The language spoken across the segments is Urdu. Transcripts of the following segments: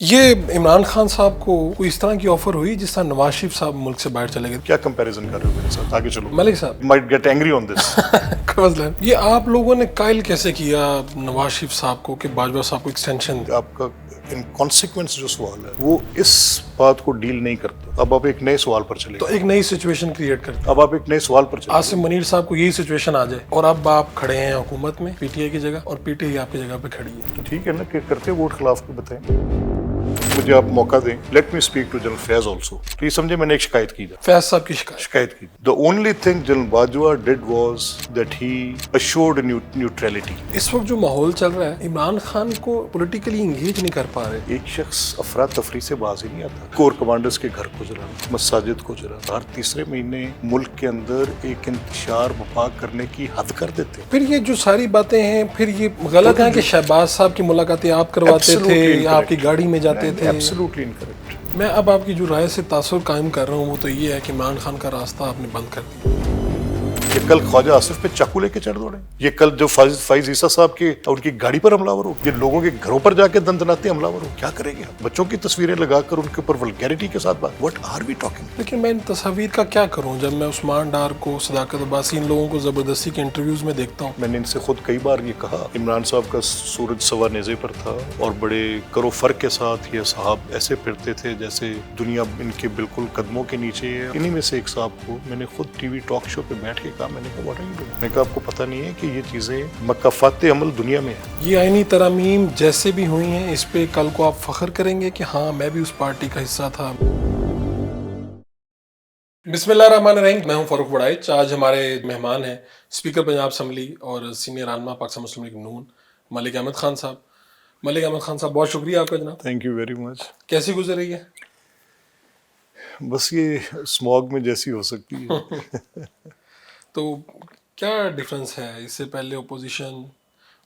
یہ عمران خان صاحب کو کوئی اس طرح کی آفر ہوئی جس طرح نواز شریف صاحب ملک سے باہر چلے گئے؟ کیا کمپیریزن کر رہے ہو میرے ساتھ؟ آگے چلو. ملک صاحب مائٹ گیٹ اینگری آن دس. کوئی مسئلہ نہیں. یہ آپ لوگوں نے قائل کیسے کیا نواز شریف صاحب کو کہ باجوہ صاحب کو ایکسٹینشن دے؟ آپ کا ان کانسیکوینس جو سوال ہے وہ اس بات کو ڈیل نہیں کرتا. اب آپ ایک نئے سوال پر چلے تو گئے. ایک نئی سچویشن کریٹ کرتے. اب آپ ایک نئے سوال پر چلے عاصم منیر صاحب کو یہی سچویشن آ جائے اور اب آپ کھڑے ہیں حکومت میں پی ٹی آئی کی جگہ اور پی ٹی آئی آپ کی جگہ پہ کھڑی ہے. تو ٹھیک ہے نا کہ کرتے ووٹ خلاف کو بتائیں. مجھے آپ موقع دیں. Let me speak to general Faiz also. تو یہ سمجھے میں نے ایک شکایت کی. فیض صاحب کی شکایت کی. The only thing General Bajwa did was that he assured neutrality. اس وقت جو ماحول چل رہا ہے عمران خان کو پولیٹیکلی انگیج نہیں کر پا رہے. ایک شخص افراتفری سے باز ہی نہیں آتا. کور کمانڈرز کے گھر کو جلا، مساجد کو جلا. ہر تیسرے مہینے ملک کے اندر ایک انتشار بپا کرنے کی حد کر دیتے. پھر یہ جو ساری باتیں ہیں پھر یہ غلط ہیں کہ شہباز صاحب کی ملاقاتیں آپ کرواتے تھے، آپ کی گاڑی میں جاتے تھے. Absolutely incorrect. میں اب آپ کی جو رائے سے تاثر قائم کر رہا ہوں وہ تو یہ ہے کہ عمران خان کا راستہ آپ نے بند کر دیا. یہ کل خواجہ آصف پہ چاقو لے کے چڑھ دوڑے. یہ کل جو فائز عیسیٰ صاحب کے ان کی گاڑی پر حملہ ور ہو. یہ لوگوں کے گھروں پر جا کے دندناتے حملہ ور ہو. کیا کریں گے؟ بچوں کی تصویریں لگا کر ان کے اوپر ولگیرٹی کے ساتھ بات. What are we talking? لیکن میں ان تصاویر کا کیا کروں جب میں عثمان ڈار کو، صداقت عباسی، ان لوگوں کو زبردستی کے انٹرویوز میں دیکھتا ہوں. میں نے ان سے خود کئی بار یہ کہا. عمران صاحب کا سورج سوا نیزے پر تھا اور بڑے کرو فرق کے ساتھ یہ صاحب ایسے پھرتے تھے جیسے دنیا ان کے بالکل قدموں کے نیچے ہے. انہی میں سے ایک صاحب کو میں نے خود ٹی وی ٹاک شو پہ بیٹھ کے کہا. میں نے کہا واٹ آر یو ڈوئنگ؟ میں نے کہا آپ کو پتہ نہیں ہے کہ یہ چیزیں مکافات عمل دنیا میں ہیں. یہ آئینی ترامیم جیسے بھی ہوئی ہیں اس پہ کل کو آپ فخر کریں گے کہ ہاں میں بھی اس پارٹی کا حصہ تھا. بسم اللہ الرحمن الرحیم. میں ہوں فاروق وڑائچ. آج ہمارے مہمان ہیں اسپیکر پنجاب اسمبلی اور سینئر رہنما پاکستان مسلم لیگ نون ملک احمد خان صاحب. ملک احمد خان صاحب بہت شکریہ آپ کا جناب. Thank you very much. کیسی گزر رہی ہے؟ بس یہ اسموگ میں جیسی ہو سکتی ہے. تو کیا ڈفرینس ہے اس سے پہلے اپوزیشن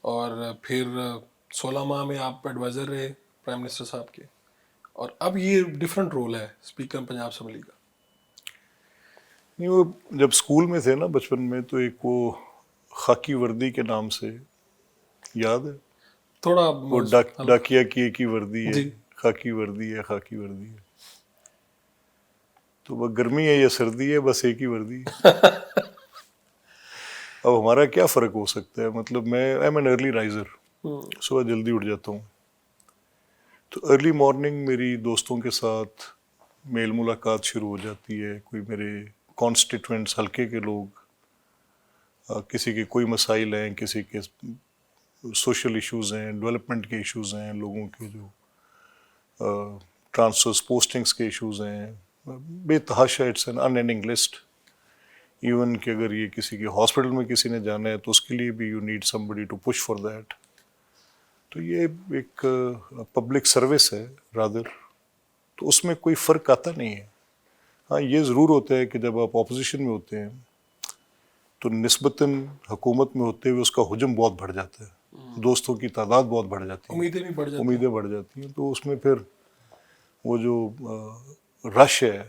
اور پھر 16 ماہ میں آپ ایڈوائزر رہے پرائم منسٹر صاحب کے اور اب یہ ڈفرینٹ رول ہے اسپیکر پنجاب اسمبلی کا؟ نہیں، وہ جب اسکول میں تھے نا بچپن میں تو ایک وہ خاکی وردی کے نام سے یاد ہے تھوڑا وہ ڈاکیا کی ایک ہی وردی ہے. جی. خاکی وردی ہے، خاکی وردی ہے. تو وہ گرمی ہے یا سردی ہے، بس ایک ہی وردی ہے. اب ہمارا کیا فرق ہو سکتا ہے؟ مطلب میں I am an early Riser. صبح جلدی اٹھ جاتا ہوں. تو ارلی مارننگ میری دوستوں کے ساتھ میل ملاقات شروع ہو جاتی ہے. کوئی میرے کانسٹیٹوینٹس حلقے کے لوگ، کسی کے کوئی مسائل ہیں، کسی کے سوشل ایشوز ہیں، ڈیولپمنٹ کے ایشوز ہیں، لوگوں کے جو ٹرانسفرس پوسٹنگس کے ایشوز ہیں. بے تحاشا it's an unending list. Even کہ اگر یہ کسی کے ہاسپٹل میں کسی نے جانا ہے تو اس کے لیے بھی you need somebody to push for that. تو یہ ایک پبلک سروس ہے رادر. تو اس میں کوئی فرق آتا نہیں ہے. ہاں یہ ضرور ہوتا ہے کہ جب آپ اپوزیشن میں ہوتے ہیں تو نسبتاً حکومت میں ہوتے ہوئے اس کا حجم بہت بڑھ جاتا ہے. دوستوں کی تعداد بہت بڑھ جاتی ہے، امیدیں بڑھ جاتی ہیں. تو اس میں پھر وہ جو رش ہے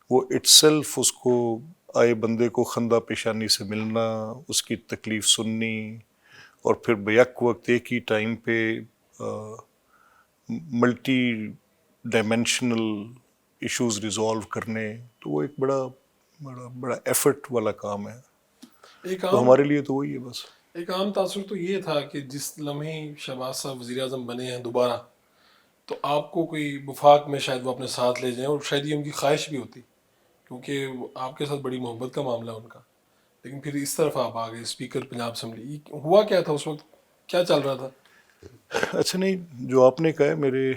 وہ اٹ سیلف اس کو آئے بندے کو خندہ پیشانی سے ملنا، اس کی تکلیف سننی اور پھر بیک وقت ایک ہی ٹائم پہ ملٹی ڈائمینشنل ایشوز ریزالو کرنے، تو وہ ایک بڑا بڑا بڑا ایفرٹ والا کام ہے. تو ہمارے لیے تو وہی ہے بس. ایک عام تاثر تو یہ تھا کہ جس لمحے شہباز صاحب وزیر اعظم بنے ہیں دوبارہ تو آپ کو کوئی وفاق میں شاید وہ اپنے ساتھ لے جائیں، اور شاید یہ ان کی خواہش بھی ہوتی کیونکہ آپ کے ساتھ بڑی محبت کا معاملہ ہے ان کا. لیکن پھر اس طرف آپ آ گئے اسپیکر پنجاب اسمبلی. ہوا کیا تھا اس وقت؟ کیا چل رہا تھا؟ اچھا نہیں، جو آپ نے کہا ہے میرے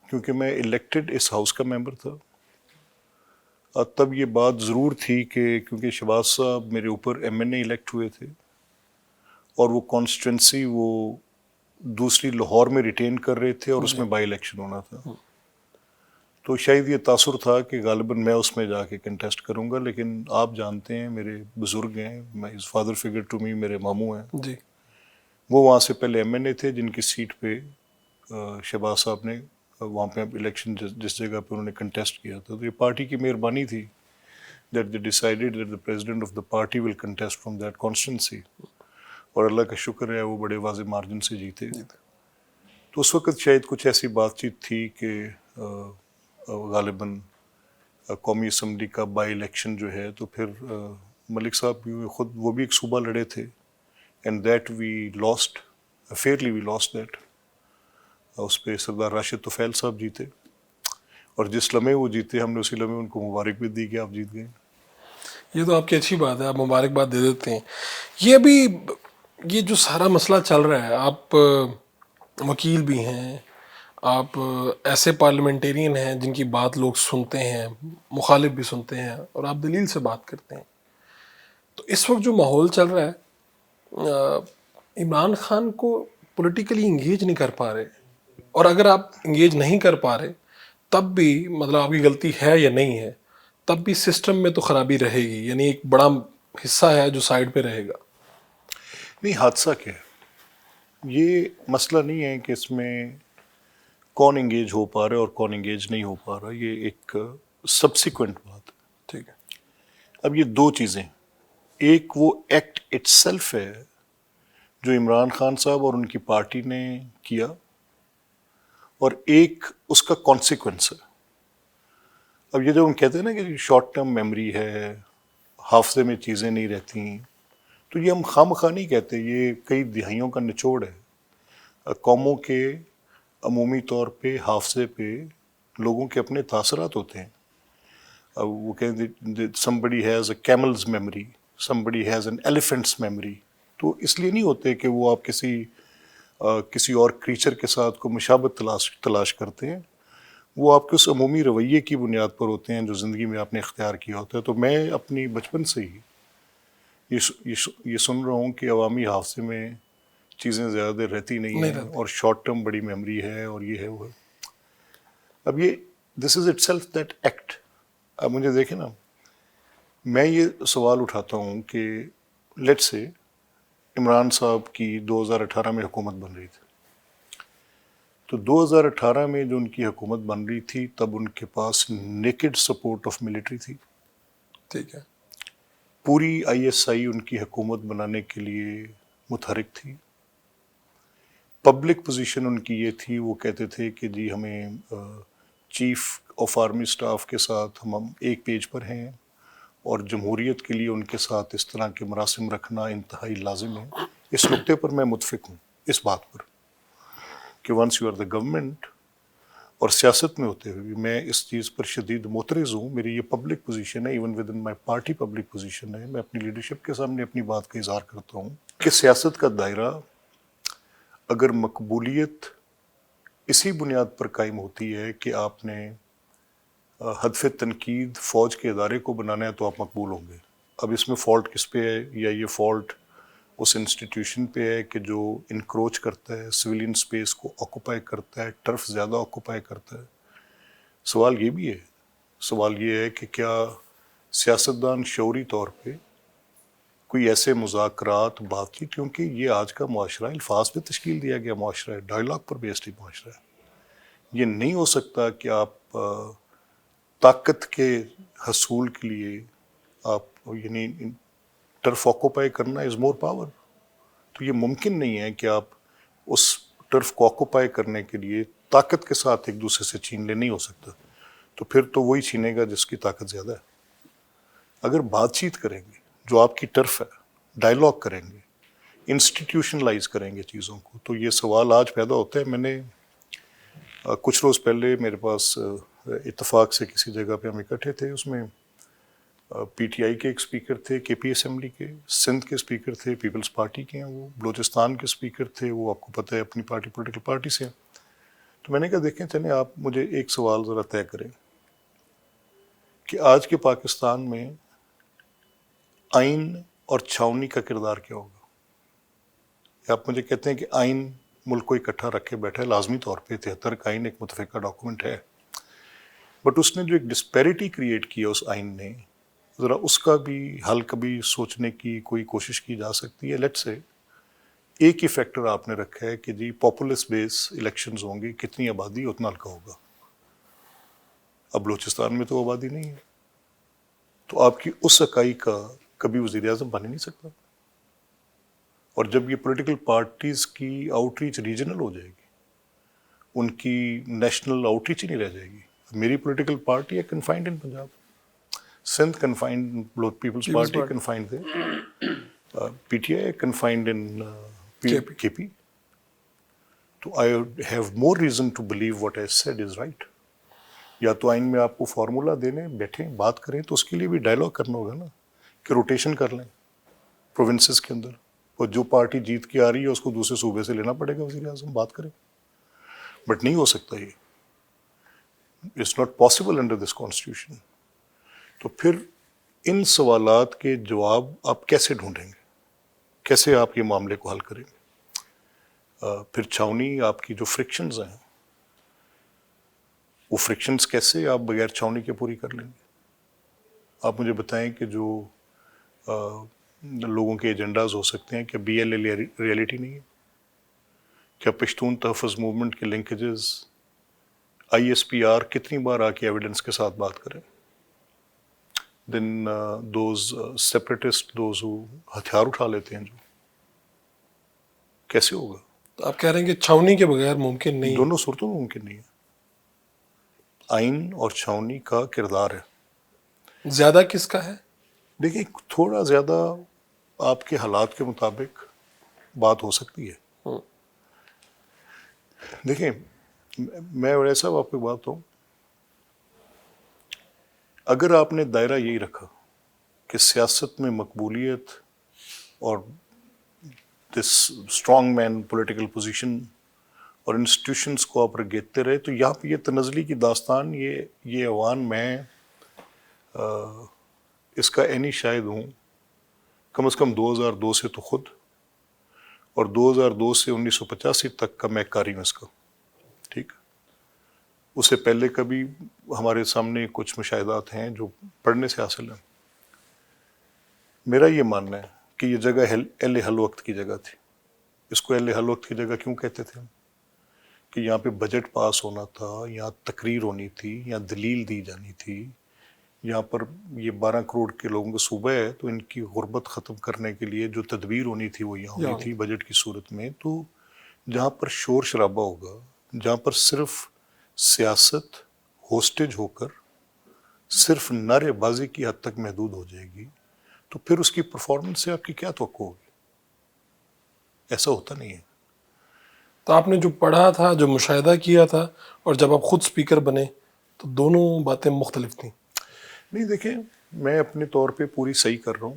کیونکہ میں الیکٹڈ اس ہاؤس کا ممبر تھا، تب یہ بات ضرور تھی کہ کیونکہ شہباز صاحب میرے اوپر ایم این اے الیکٹ ہوئے تھے اور وہ کانسٹیٹوینسی وہ دوسری لاہور میں ریٹین کر رہے تھے اور اس میں بائی الیکشن ہونا تھا. تو شاید یہ تاثر تھا کہ غالباً میں اس میں جا کے کنٹیسٹ کروں گا. لیکن آپ جانتے ہیں میرے بزرگ ہیں، میں is father figure to me, میرے ماموں ہیں جی. وہ وہاں سے پہلے ایم این اے تھے جن کی سیٹ پہ شہباز صاحب نے وہاں پہ الیکشن جس جگہ پہ انہوں نے کنٹیسٹ کیا تھا. تو یہ پارٹی کی مہربانی تھی that they decided that the president of the party will contest from that constituency. اور اللہ کا شکر ہے وہ بڑے واضح مارجن سے جیتے. تو اس وقت شاید کچھ ایسی بات چیت تھی کہ غالباً قومی اسمبلی کا بائی الیکشن جو ہے، تو پھر ملک صاحب بھی خود وہ بھی ایک صوبہ لڑے تھے، and that we lost fairly, we lost that. اس پہ سردار راشد طفیل صاحب جیتے، اور جس لمحے وہ جیتے ہم نے اسی لمحے ان کو مبارک بھی دی کہ آپ جیت گئے. یہ تو آپ کی اچھی بات ہے، آپ مبارکباد دے دیتے ہیں. یہ ابھی یہ جو سارا مسئلہ چل رہا ہے، آپ وکیل بھی ہیں، آپ ایسے پارلیمنٹیرین ہیں جن کی بات لوگ سنتے ہیں، مخالف بھی سنتے ہیں، اور آپ دلیل سے بات کرتے ہیں. تو اس وقت جو ماحول چل رہا ہے، عمران خان کو پولیٹیکلی انگیج نہیں کر پا رہے، اور اگر آپ انگیج نہیں کر پا رہے تب بھی مطلب آپ کی غلطی ہے یا نہیں ہے، تب بھی سسٹم میں تو خرابی رہے گی، یعنی ایک بڑا حصہ ہے جو سائڈ پہ رہے گا. نہیں، حادثہ کیا ہے؟ یہ مسئلہ نہیں ہے کہ اس میں کون انگیج ہو پا رہا ہے اور کون انگیج نہیں ہو پا رہا، یہ ایک سبسیکوینٹ بات ہے. ٹھیک ہے. اب یہ دو چیزیں، ایک وہ ایکٹ اٹ سیلف ہے جو عمران خان صاحب اور ان کی پارٹی نے کیا، اور ایک اس کا کانسیکوینس ہے. اب یہ جو ہم کہتے ہیں نا کہ شارٹ ٹرم میموری ہے، حافظے میں چیزیں نہیں رہتی، تو یہ ہم خواہ نہیں کہتے، یہ کئی دہائیوں کا نچوڑ ہے. قوموں کے عمومی طور پہ حافظے پہ لوگوں کے اپنے تاثرات ہوتے ہیں. وہ کہتے ہیں somebody has a camel's memory, somebody has an elephant's memory. تو اس لیے نہیں ہوتے کہ وہ آپ کسی اور کریچر کے ساتھ کو مشابہت تلاش کرتے ہیں، وہ آپ کے اس عمومی رویے کی بنیاد پر ہوتے ہیں جو زندگی میں آپ نے اختیار کیا ہوتا ہے. تو میں اپنی بچپن سے ہی یہ سن رہا ہوں کہ عوامی حافظے میں چیزیں زیادہ رہتی نہیں ہیں، اور شارٹ ٹرم بڑی میموری ہے، اور یہ ہے وہ ہے. اب یہ this is itself that act. اب مجھے دیکھیں نا، میں یہ سوال اٹھاتا ہوں کہ لیٹ سے عمران صاحب کی 2018 میں حکومت بن رہی تھی، تو 2018 میں جو ان کی حکومت بن رہی تھی تب ان کے پاس نیکڈ سپورٹ آف ملٹری تھی. ٹھیک ہے. پوری آئی ایس آئی ان کی حکومت بنانے کے لیے متحرک تھی. پبلک پوزیشن ان کی یہ تھی، وہ کہتے تھے کہ جی ہمیں چیف آف آرمی سٹاف کے ساتھ ہم ایک پیج پر ہیں، اور جمہوریت کے لیے ان کے ساتھ اس طرح کے مراسم رکھنا انتہائی لازم ہے. اس نقطے پر میں متفق ہوں، اس بات پر کہ once you are the government, اور سیاست میں ہوتے ہوئے بھی میں اس چیز پر شدید معترض ہوں. میری یہ پبلک پوزیشن ہے، even with in my party public position ہے. میں اپنی لیڈرشپ کے سامنے اپنی بات کا اظہار کرتا ہوں کہ سیاست کا دائرہ اگر مقبولیت اسی بنیاد پر قائم ہوتی ہے کہ آپ نے ہدف تنقید فوج کے ادارے کو بنانا ہے تو آپ مقبول ہوں گے. اب اس میں فالٹ کس پہ ہے؟ یا یہ فالٹ اس انسٹیٹیوشن پہ ہے کہ جو انکروچ کرتا ہے، سویلین سپیس کو آکوپائی کرتا ہے، ٹرف زیادہ آکوپائی کرتا ہے. سوال یہ بھی ہے، سوال یہ ہے کہ کیا سیاستدان شعوری طور پہ کوئی ایسے مذاکرات بات چیت، کیونکہ یہ آج کا معاشرہ الفاظ پہ تشکیل دیا گیا معاشرہ ہے، ڈائلاگ پر بیسڈ معاشرہ ہے. یہ نہیں ہو سکتا کہ آپ طاقت کے حصول کے لیے آپ یعنی ٹرف آکوپائی کرنا از مور پاور. تو یہ ممکن نہیں ہے کہ آپ اس ٹرف کو آکوپائی کرنے کے لیے طاقت کے ساتھ ایک دوسرے سے چھین لے، نہیں ہو سکتا. تو پھر تو وہی چھینے گا جس کی طاقت زیادہ ہے. اگر بات چیت کریں گے، جو آپ کی ٹرف ہے، ڈائلاگ کریں گے، انسٹیٹیوشنلائز کریں گے چیزوں کو، تو یہ سوال آج پیدا ہوتا ہے. میں نے کچھ روز پہلے میرے پاس اتفاق سے کسی جگہ پہ ہم اکٹھے تھے، اس میں پی ٹی آئی کے ایک اسپیکر تھے، کے پی اسمبلی کے، سندھ کے اسپیکر تھے، پیپلز پارٹی کے ہیں وہ، بلوچستان کے اسپیکر تھے، وہ آپ کو پتہ ہے اپنی پولیٹیکل پارٹی سے ہیں. تو میں نے کہا دیکھیں چلیں آپ مجھے ایک سوال ذرا طے کریں کہ آج کے پاکستان میں آئین اور چھاونی کا کردار کیا ہوگا. آپ مجھے کہتے ہیں کہ آئین ملک کو اکٹھا رکھے بیٹھا ہے، لازمی طور پہ 73 کا آئین ایک متفقہ ڈاکومنٹ ہے، بٹ اس نے جو ایک ڈسپیرٹی کریٹ کی ہے اس آئین نے، ذرا اس کا بھی حل کبھی سوچنے کی کوئی کوشش کی جا سکتی ہے. لیٹ سے ایک ہی فیکٹر آپ نے رکھا ہے کہ جی پاپولس بیس الیکشنز ہوں گے، کتنی آبادی اتنا ہلکا ہوگا. اب بلوچستان میں تو آبادی نہیں ہے، تو آپ کی اس اکائی کا کبھی وزیر اعظم بن ہی نہیں سکتا. اور جب یہ پولیٹیکل پارٹیز کی آؤٹ ریچ ریجنل ہو جائے گی ان کی نیشنل آؤٹ ریچ ہی نہیں رہ جائے گی. میری پولیٹیکل پارٹی ہے confined in Punjab, Sindh confined Peoples Party confined ہے, پی ٹی آئی کنفائنڈ ان کے پی. تو I have more reason to believe what I said is right. یا تو آئین میں آپ کو فارمولا دینے بیٹھیں بات کریں, تو اس کے لیے بھی ڈائلاگ کرنا ہوگا نا, کہ روٹیشن کر لیں پروونسز کے اندر, اور جو پارٹی جیت کے آ رہی ہے اس کو دوسرے صوبے سے لینا پڑے گا وزیر اعظم, بات کریں. بٹ نہیں ہو سکتا یہ, it's not possible under this constitution. تو پھر ان سوالات کے جواب آپ کیسے ڈھونڈیں گے, کیسے آپ یہ معاملے کو حل کریں گے؟ پھر چھاونی آپ کی جو فرکشنز ہیں, وہ فرکشنز کیسے آپ بغیر چھاونی کے پوری کر لیں گے؟ آپ مجھے بتائیں کہ جو لوگوں کے ایجنڈاز ہو سکتے ہیں, کیا بی ایل اے ریئلٹی نہیں ہے؟ کیا پشتون تحفظ موومنٹ کے linkages I S P R کتنی بار آ کے ایویڈنس کے ساتھ بات کریں؟ دین دوز سیپریٹسٹ, دوز ہتھیار اٹھا لیتے ہیں, جو کیسے ہوگا؟ تو آپ کہہ رہے ہیں کہ چھاونی کے بغیر ممکن نہیں. دونوں صورتوں میں ممکن نہیں ہے. آئین اور چھاونی کا کردار ہے. زیادہ کس کا ہے؟ دیکھیں تھوڑا زیادہ آپ کے حالات کے مطابق بات ہو سکتی ہے. دیکھیں میں ویسا آپ کو بات ہوں, اگر آپ نے دائرہ یہی رکھا کہ سیاست میں مقبولیت اور دس اسٹرانگ مین پولیٹیکل پوزیشن اور انسٹیٹیوشنس کو آپ رگیتے رہے, تو یہاں پہ یہ تنزلی کی داستان, یہ ایوان میں اس کا عینی شاہد ہوں. کم از کم 2002 سے تو خود, اور 2002 سے 1985 تک کا میں کاری ہوں اس کا. ٹھیک, اس سے پہلے کبھی ہمارے سامنے کچھ مشاہدات ہیں جو پڑھنے سے حاصل ہیں. میرا یہ ماننا ہے کہ یہ جگہ اہل حل وقت کی جگہ تھی. اس کو اہل حل وقت کی جگہ کیوں کہتے تھے ہم؟ کہ یہاں پہ بجٹ پاس ہونا تھا, یہاں تقریر ہونی تھی, یہاں دلیل دی جانی تھی. یہاں پر یہ 12 کروڑ کے لوگوں کا صوبہ ہے, تو ان کی غربت ختم کرنے کے لیے جو تدبیر ہونی تھی وہ یہاں ہونی تھی بجٹ کی صورت میں. تو جہاں پر شور شرابہ ہوگا, جہاں پر صرف سیاست ہوسٹیج ہو کر صرف نعرے بازی کی حد تک محدود ہو جائے گی, تو پھر اس کی پرفارمنس سے آپ کی کیا توقع ہوگی؟ ایسا ہوتا نہیں ہے. تو آپ نے جو پڑھا تھا, جو مشاہدہ کیا تھا, اور جب آپ خود سپیکر بنے تو دونوں باتیں مختلف تھیں. نہیں دیکھیں, میں اپنے طور پہ پوری صحیح کر رہا ہوں,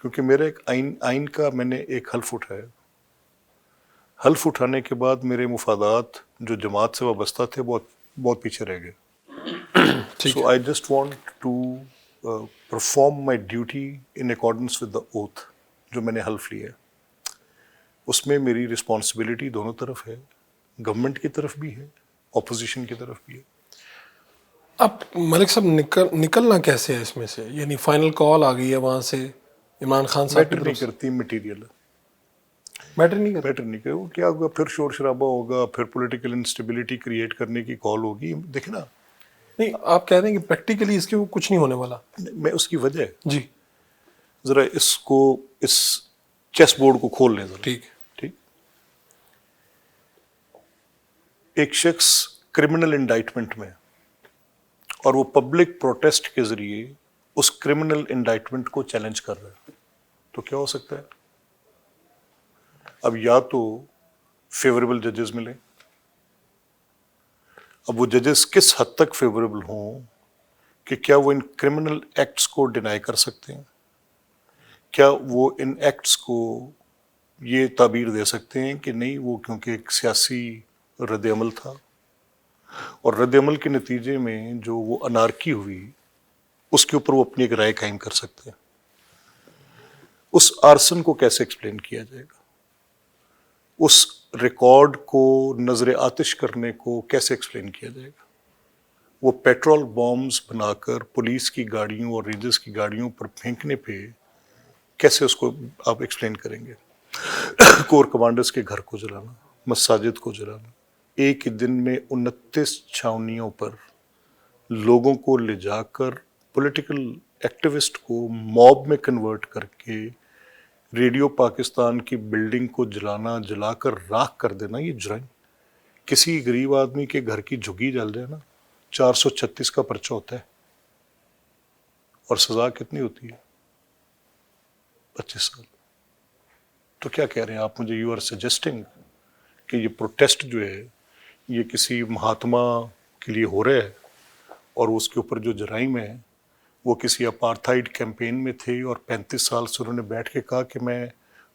کیونکہ میرا ایک آئین کا میں نے ایک حلف اٹھایا. حلف اٹھانے کے بعد میرے مفادات جو جماعت سے وابستہ تھے بہت پیچھے رہ گئے. So I just want to perform my duty in accordance with the oath جو میں نے حلف لیا ہے. اس میں میری رسپانسبلٹی دونوں طرف ہے, گورنمنٹ کی طرف بھی ہے, اپوزیشن کی طرف بھی ہے. اب ملک صاحب نکلنا کیسے ہے اس میں سے؟ یعنی فائنل کال آ گئی ہے وہاں سے عمران خان صاحب کی میٹر طرف نہیں سے. کرتی مٹیریل, میٹر نہیں کرتا. میٹر نہیں کرے, وہ کیا ہوگا, پھر شور شرابہ ہوگا, پھر پولیٹیکل انسٹیبلٹی کریٹ کرنے کی کال ہوگی. دیکھیں نا, نہیں, آپ کہہ رہے ہیں کہ پریکٹیکلی اس کے کچھ نہیں ہونے والا. میں اس کی وجہ جی ذرا اس چیس بورڈ کو کھول لیں ذرا. ٹھیک ہے. ٹھیک, ایک شخص کرمنل انڈائٹمنٹ میں, اور وہ پبلک پروٹیسٹ کے ذریعے اس کرمنل انڈائٹمنٹ کو چیلنج کر رہا ہے, تو کیا ہو سکتا ہے؟ اب یا تو فیوریبل ججز ملیں. اب وہ ججز کس حد تک فیوریبل ہوں کہ کیا وہ ان کرمنل ایکٹس کو ڈینائی کر سکتے ہیں؟ کیا وہ ان ایکٹس کو یہ تعبیر دے سکتے ہیں کہ نہیں, وہ کیونکہ ایک سیاسی رد عمل تھا, اور رد عمل کے نتیجے میں جو وہ انارکی ہوئی اس کے اوپر وہ اپنی ایک رائے قائم کر سکتے ہیں؟ اس آرسن کو کیسے ایکسپلین کیا جائے گا؟ اس ریکارڈ کو نظر آتش کرنے کو کیسے ایکسپلین کیا جائے گا؟ وہ پیٹرول بامز بنا کر پولیس کی گاڑیوں اور ریجز کی گاڑیوں پر پھینکنے پہ کیسے اس کو آپ ایکسپلین کریں گے؟ کور کمانڈرز کے گھر کو جلانا, مساجد کو جلانا, ایک ہی دن میں 29 چھاونیوں پر لوگوں کو لے جا کر پولیٹیکل ایکٹیوسٹ کو موب میں کنورٹ کر کے ریڈیو پاکستان کی بلڈنگ کو جلا کر راکھ کر دینا, یہ جرائم. کسی غریب آدمی کے گھر کی جھگی جل جائے نا 436 کا پرچہ ہوتا ہے اور سزا کتنی ہوتی ہے 25 سال. تو کیا کہہ رہے ہیں آپ مجھے؟ یو آر سجیسٹنگ کہ یہ پروٹیسٹ جو ہے یہ کسی مہاتما کے لیے ہو رہا ہے اور اس کے اوپر جو جرائم ہے وہ کسی اپارتھائڈ کیمپین میں تھے اور 35 سال سے انہوں نے بیٹھ کے کہا کہ میں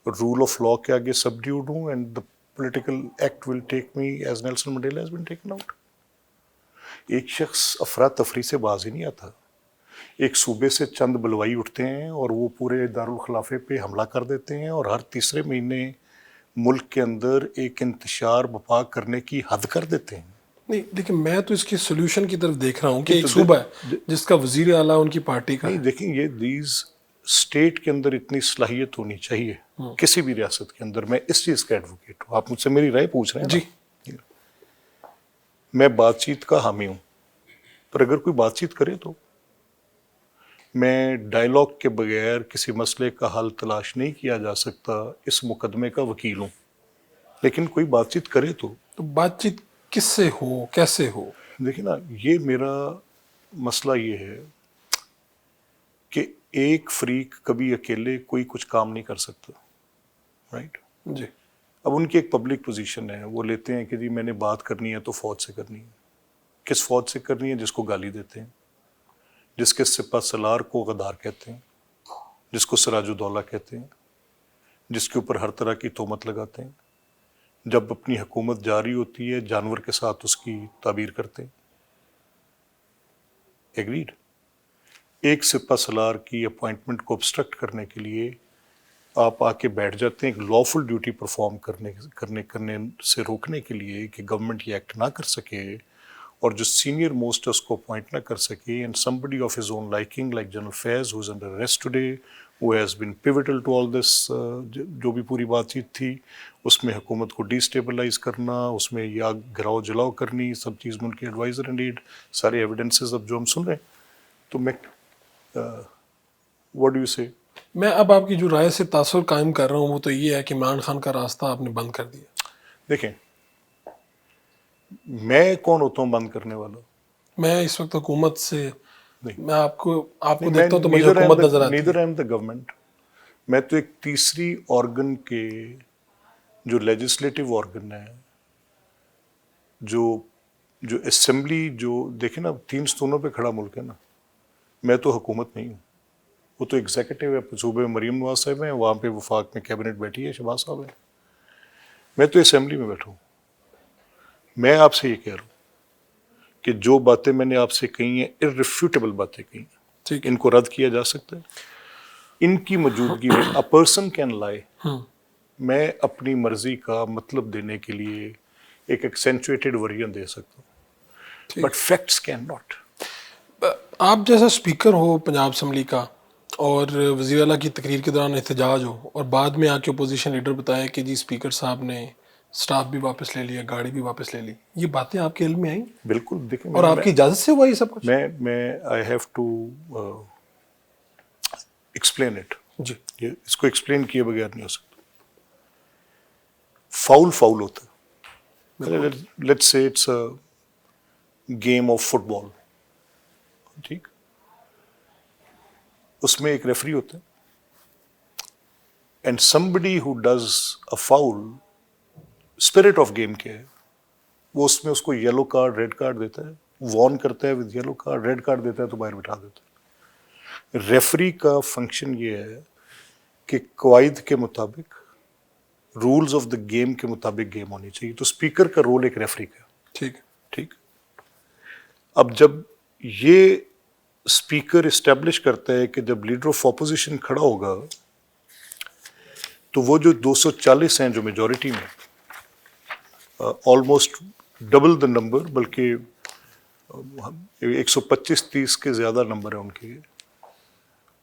رول آف لا کے آگے سبڈیوڈ ہوں and the political act will take me as Nelson Mandela has been taken out. ایک شخص افراتفری سے باز ہی نہیں آتا. ایک صوبے سے چند بلوائی اٹھتے ہیں اور وہ پورے دارالخلافے پہ حملہ کر دیتے ہیں اور ہر تیسرے مہینے ملک کے اندر ایک انتشار بپا کرنے کی حد کر دیتے ہیں. نہیں لیکن میں تو اس کی سولوشن کی طرف دیکھ رہا ہوں کہ ایک صوبہ ہے جس کا وزیر اعلیٰ ان کی پارٹی کا نہیں ہے. دیکھیں یہ دیز اسٹیٹ کے اندر اتنی صلاحیت ہونی چاہیے کسی بھی ریاست کے اندر. میں اس چیز کا ایڈوکیٹ ہوں. آپ مجھ سے میری رائے پوچھ رہے ہیں جی. میں بات چیت کا حامی ہوں پر اگر کوئی بات چیت کرے تو میں ڈائلاگ کے بغیر کسی مسئلے کا حل تلاش نہیں کیا جا سکتا. اس مقدمے کا وکیل ہوں لیکن کوئی بات چیت کرے تو بات چیت کس سے ہو کیسے ہو؟ دیکھیں نا یہ میرا مسئلہ یہ ہے کہ ایک فریق کبھی اکیلے کوئی کچھ کام نہیں کر سکتا. رائٹ. جی. اب ان کی ایک پبلک پوزیشن ہے. وہ لیتے ہیں کہ جی میں نے بات کرنی ہے تو فوج سے کرنی ہے. کس فوج سے کرنی ہے؟ جس کو گالی دیتے ہیں, جس کے سپہ سالار کو غدار کہتے ہیں, جس کو سراج الدولہ کہتے ہیں, جس کے اوپر ہر طرح کی تہمت لگاتے ہیں. جب اپنی حکومت جاری ہوتی ہے جانور کے ساتھ اس کی تعبیر کرتے ہیں. ایگریڈ. ایک سپہ سالار کی اپوائنٹمنٹ کو obstruct کرنے کے لیے آپ آ کے بیٹھ جاتے ہیں ایک لافل ڈیوٹی پرفارم کرنے سے روکنے کے لیے کہ گورنمنٹ یہ ایکٹ نہ کر سکے اور جو سینئر موسٹ اس کو اپوائنٹ نہ کر سکے. And somebody of his own liking like General Faiz who is under arrest today who has been pivotal to all this جو بھی پوری بات چیت تھی اس میں حکومت کو ڈی اسٹیبلائز کرنا, اس میں یا گراؤ جلاؤ کرنی, سب چیز میں ان کے ایڈوائزر اینڈ ایڈ سارے ایویڈنسز اب جو ہم سن رہے ہیں. تو میں what do you say؟ میں اب آپ کی جو رائے سے تاثر قائم کر رہا ہوں وہ تو یہ ہے کہ عمران خان کا راستہ آپ نے بند کر دیا. دیکھیں میں کون ہوتا ہوں بند کرنے والا؟ میں اس وقت حکومت سے نہیں. میں آپ کو دیکھتا ہوں تو مجھے حکومت نظر آتی ہے. Neither I am the government. میں تو ایک تیسری آرگن کے جو لیجسلیٹو آرگن ہے جو اسمبلی جو دیکھیں نا 3 ستونوں پہ کھڑا ملک ہے نا. میں تو حکومت نہیں ہوں. وہ تو ایگزیکٹو ہے. صوبے میں مریم نواز صاحب ہیں, وہاں پہ وفاق میں کیبنٹ بیٹھی ہے شہباز صاحب ہیں. میں تو اسمبلی میں بیٹھا ہوں. میں آپ سے یہ کہہ رہا ہوں کہ جو باتیں میں نے آپ سے کہی ہیں irrefutable باتیں کہی ہیں, ٹھیک ہے. ان کو رد کیا جا سکتا ہے. ان کی موجودگی میں a person can lie. میں اپنی مرضی کا مطلب دینے کے لیے ایک ایکسینچویٹڈ ورژن دے سکتا ہوں بٹ فیکٹس کین ناٹ. آپ جیسا اسپیکر ہو پنجاب اسمبلی کا اور وزیر اعلیٰ کی تقریر کے دوران احتجاج ہو اور بعد میں آ کے اپوزیشن لیڈر بتایا کہ جی اسپیکر صاحب نے سٹاف بھی واپس لے لیا, گاڑی بھی واپس لے لی, یہ باتیں آپ کے علم میں آئیں؟ بالکل. دیکھیں اور آپ کی اجازت سے ہوا یہ سب کچھ؟ میں I have to explain it. جی. اس کو ایکسپلین کیے بغیر نہیں ہو سکتا. فاؤل ہوتا ہے. Let's say it's a game of football. ٹھیک. اس میں ایک ریفری ہوتا ہے and somebody who does a foul, spirit of game کیا ہے وہ اس میں اس کو یلو کارڈ ریڈ کارڈ دیتا ہے, وارن کرتا ہے with yellow card, red card دیتا ہے تو باہر بٹھا دیتا ہے. ریفری کا فنکشن یہ ہے کہ قواعد کے مطابق رولز آف دا گیم کے مطابق گیم ہونی چاہیے. تو اسپیکر کا رول ایک ریفری کا. ٹھیک. ٹھیک. اب جب یہ اسپیکر اسٹیبلش کرتا ہے کہ جب لیڈر آف اپوزیشن کھڑا ہوگا تو وہ جو 240 ہیں جو میجورٹی میں آلموسٹ ڈبل دا نمبر, بلکہ 125-30 کے زیادہ نمبر ہیں ان کے,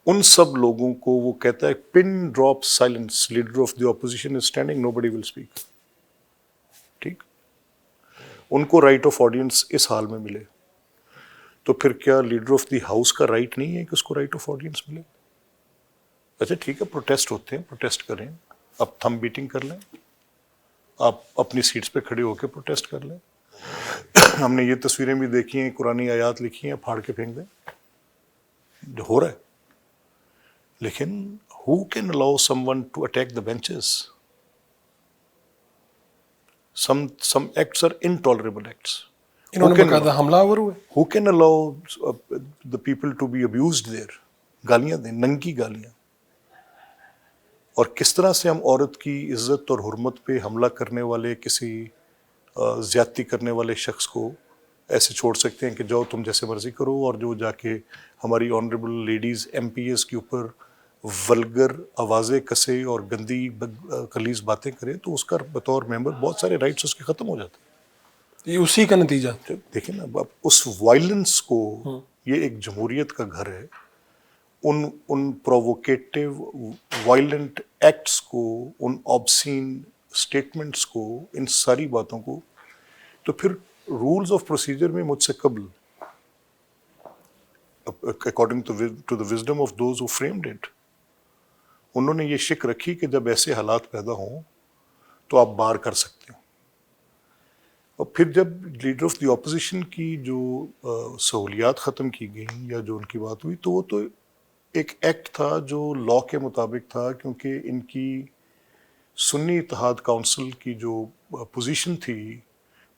ان سب لوگوں کو وہ کہتا ہے pin drop silence, leader of the opposition is standing, nobody will speak. ٹھیک. ان کو رائٹ آف آڈینس اس حال میں ملے تو پھر کیا لیڈر آف دی ہاؤس کا رائٹ نہیں ہے کہ اس کو رائٹ آف آڈینس ملے؟ اچھا ٹھیک ہے, پروٹیسٹ ہوتے ہیں, پروٹیسٹ کریں, اب تھم بیٹنگ کر لیں, آپ اپنی سیٹس پہ کھڑے ہو کے پروٹیسٹ کر لیں. ہم نے یہ تصویریں بھی دیکھی ہیں, قرآنی آیات لکھی ہیں, پھاڑ کے پھینک دیں, جو ہو رہا ہے. لیکن who can allow someone to attack the benches? Some acts are intolerable acts. انہوں نے باقاعدہ حملہ آور ہوئے. Who can allow the people to be abused there? گالیاں دیں, ننگی گالیاں. اور کس طرح سے ہم عورت کی عزت اور حرمت پہ حملہ کرنے والے, کسی زیادتی کرنے والے شخص کو ایسے چھوڑ سکتے ہیں کہ جاؤ تم جیسے مرضی کرو, اور جو جا کے ہماری honourable ladies MPs کے اوپر ولگر آوازیں کسے اور گندی خلیز باتیں کرے, تو اس کا بطور ممبر بہت سارے رائٹس اس کے ختم ہو جاتے ہیں. یہ اسی کا نتیجہ. دیکھیں نا, اب اس وائلنس کو, یہ ایک جمہوریت کا گھر ہے, ان پرووکیٹو وائلنٹ ایکٹس کو, ان آبسین اسٹیٹمنٹس کو, ان ساری باتوں کو, تو پھر رولز آف پروسیجر میں مجھ سے قبل, according to the wisdom of those who framed it, انہوں نے یہ شک رکھی کہ جب ایسے حالات پیدا ہوں تو آپ بار کر سکتے ہیں. اور پھر جب لیڈر آف دی اپوزیشن کی جو سہولیات ختم کی گئیں یا جو ان کی بات ہوئی, تو وہ تو ایک ایکٹ تھا جو لا کے مطابق تھا, کیونکہ ان کی سنی اتحاد کونسل کی جو پوزیشن تھی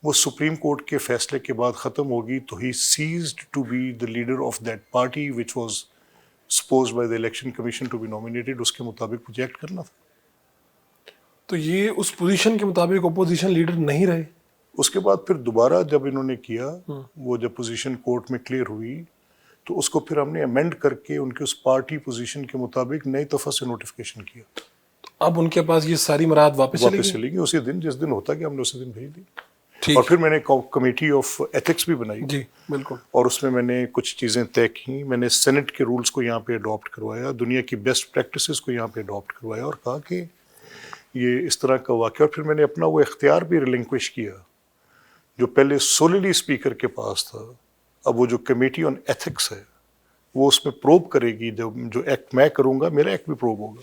وہ سپریم کورٹ کے فیصلے کے بعد ختم ہوگی, تو he ceased to be the leader of that party which was supposed by the election commission to be nominated. اس کے مطابق مجھے ایکٹ کرنا تھا. تو یہ اس پوزیشن کے مطابق اپوزیشن لیڈر نہیں رہے. اس کے بعد پھر دوبارہ جب انہوں نے کیا, وہ جب پوزیشن کورٹ میں کلیئر ہوئی, تو اس کو پھر ہم نے امینڈ کر کے ان کے اس پارٹی پوزیشن کے مطابق نئی دفعہ سے نوٹیفیکیشن کیا. اب ان کے پاس یہ ساری مراحت واپس چلی گئی اسی دن, جس دن ہوتا کہ ہم نے اسی دن بھیج دی. اور پھر میں نے کمیٹی آف ایتھکس بھی بنائی. جی بالکل. اور اس میں نے کچھ چیزیں طے کی. میں نے سینٹ کے رولز کو یہاں پہ اڈاپٹ کروایا, دنیا کی بیسٹ پریکٹسز کو یہاں پہ اڈاپٹ کروایا, اور کہا کہ یہ اس طرح کا واقعہ. اور پھر میں نے اپنا وہ اختیار بھی ریلنکوش کیا جو پہلے سوللی اسپیکر کے پاس تھا. اب وہ جو کمیٹی آن ایتھکس ہے وہ اس میں پروب کرے گی. جو ایکٹ میں کروں گا, میرا ایکٹ بھی پروب ہوگا.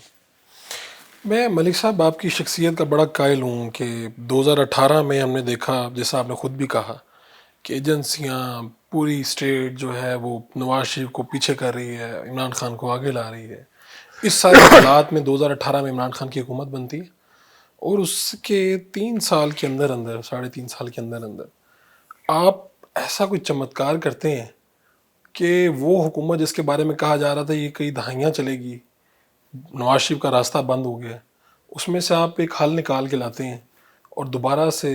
میں ملک صاحب آپ کی شخصیت کا بڑا قائل ہوں کہ 2018 میں ہم نے دیکھا, جیسا آپ نے خود بھی کہا, کہ ایجنسیاں پوری اسٹیٹ جو ہے وہ نواز شریف کو پیچھے کر رہی ہے, عمران خان کو آگے لا رہی ہے. اس سارے حالات میں 2018 میں عمران خان کی حکومت بنتی ہے, اور اس کے 3 سال کے اندر 3.5 سال کے اندر آپ ایسا کوئی چمتکار کرتے ہیں کہ وہ حکومت جس کے بارے میں کہا جا رہا تھا یہ کئی دہائیاں چلے گی, نواز شریف کا راستہ بند ہو گیا, اس میں سے آپ ایک حل نکال کے لاتے ہیں, اور دوبارہ سے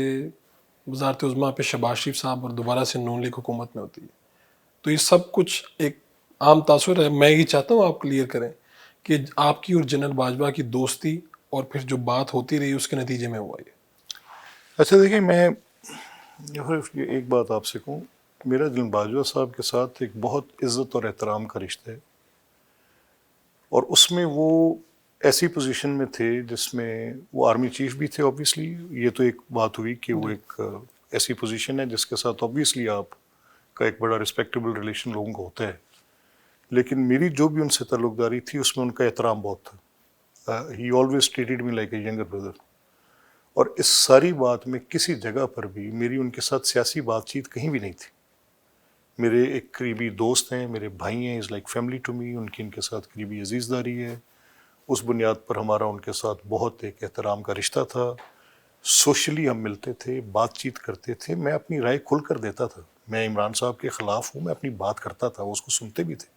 وزارت عظمیٰ پہ شہباز شریف صاحب اور دوبارہ سے نون لیگ حکومت میں ہوتی ہے. تو یہ سب کچھ ایک عام تاثر ہے. میں یہ چاہتا ہوں آپ کلیئر کریں کہ آپ کی اور جنرل باجوہ کی دوستی اور پھر جو بات ہوتی رہی اس کے نتیجے میں ہوا یہ. اچھا دیکھیں, میں ایک بات آپ سے کہوں, میرا جنرل باجوہ صاحب کے ساتھ ایک بہت عزت اور احترام کا رشتہ ہے, اور اس میں وہ ایسی پوزیشن میں تھے جس میں وہ آرمی چیف بھی تھے. اوبیسلی یہ تو ایک بات ہوئی کہ وہ ایک ایسی پوزیشن ہے جس کے ساتھ اوبیسلی آپ کا ایک بڑا رسپیکٹیبل ریلیشن لوگوں کو ہوتا ہے, لیکن میری جو بھی ان سے تعلق داری تھی اس میں ان کا احترام بہت تھا. He always treated me like a younger brother. اور اس ساری بات میں کسی جگہ پر بھی میری ان کے ساتھ سیاسی بات چیت کہیں بھی نہیں تھی. میرے ایک قریبی دوست ہیں, میرے بھائی ہیں, is like family to me. ان کے ساتھ قریبی عزیز داری ہے. اس بنیاد پر ہمارا ان کے ساتھ بہت ایک احترام کا رشتہ تھا. سوشلی ہم ملتے تھے, بات چیت کرتے تھے. میں اپنی رائے کھل کر دیتا تھا. میں عمران صاحب کے خلاف ہوں, میں اپنی بات کرتا تھا, وہ اس کو سنتے بھی تھے.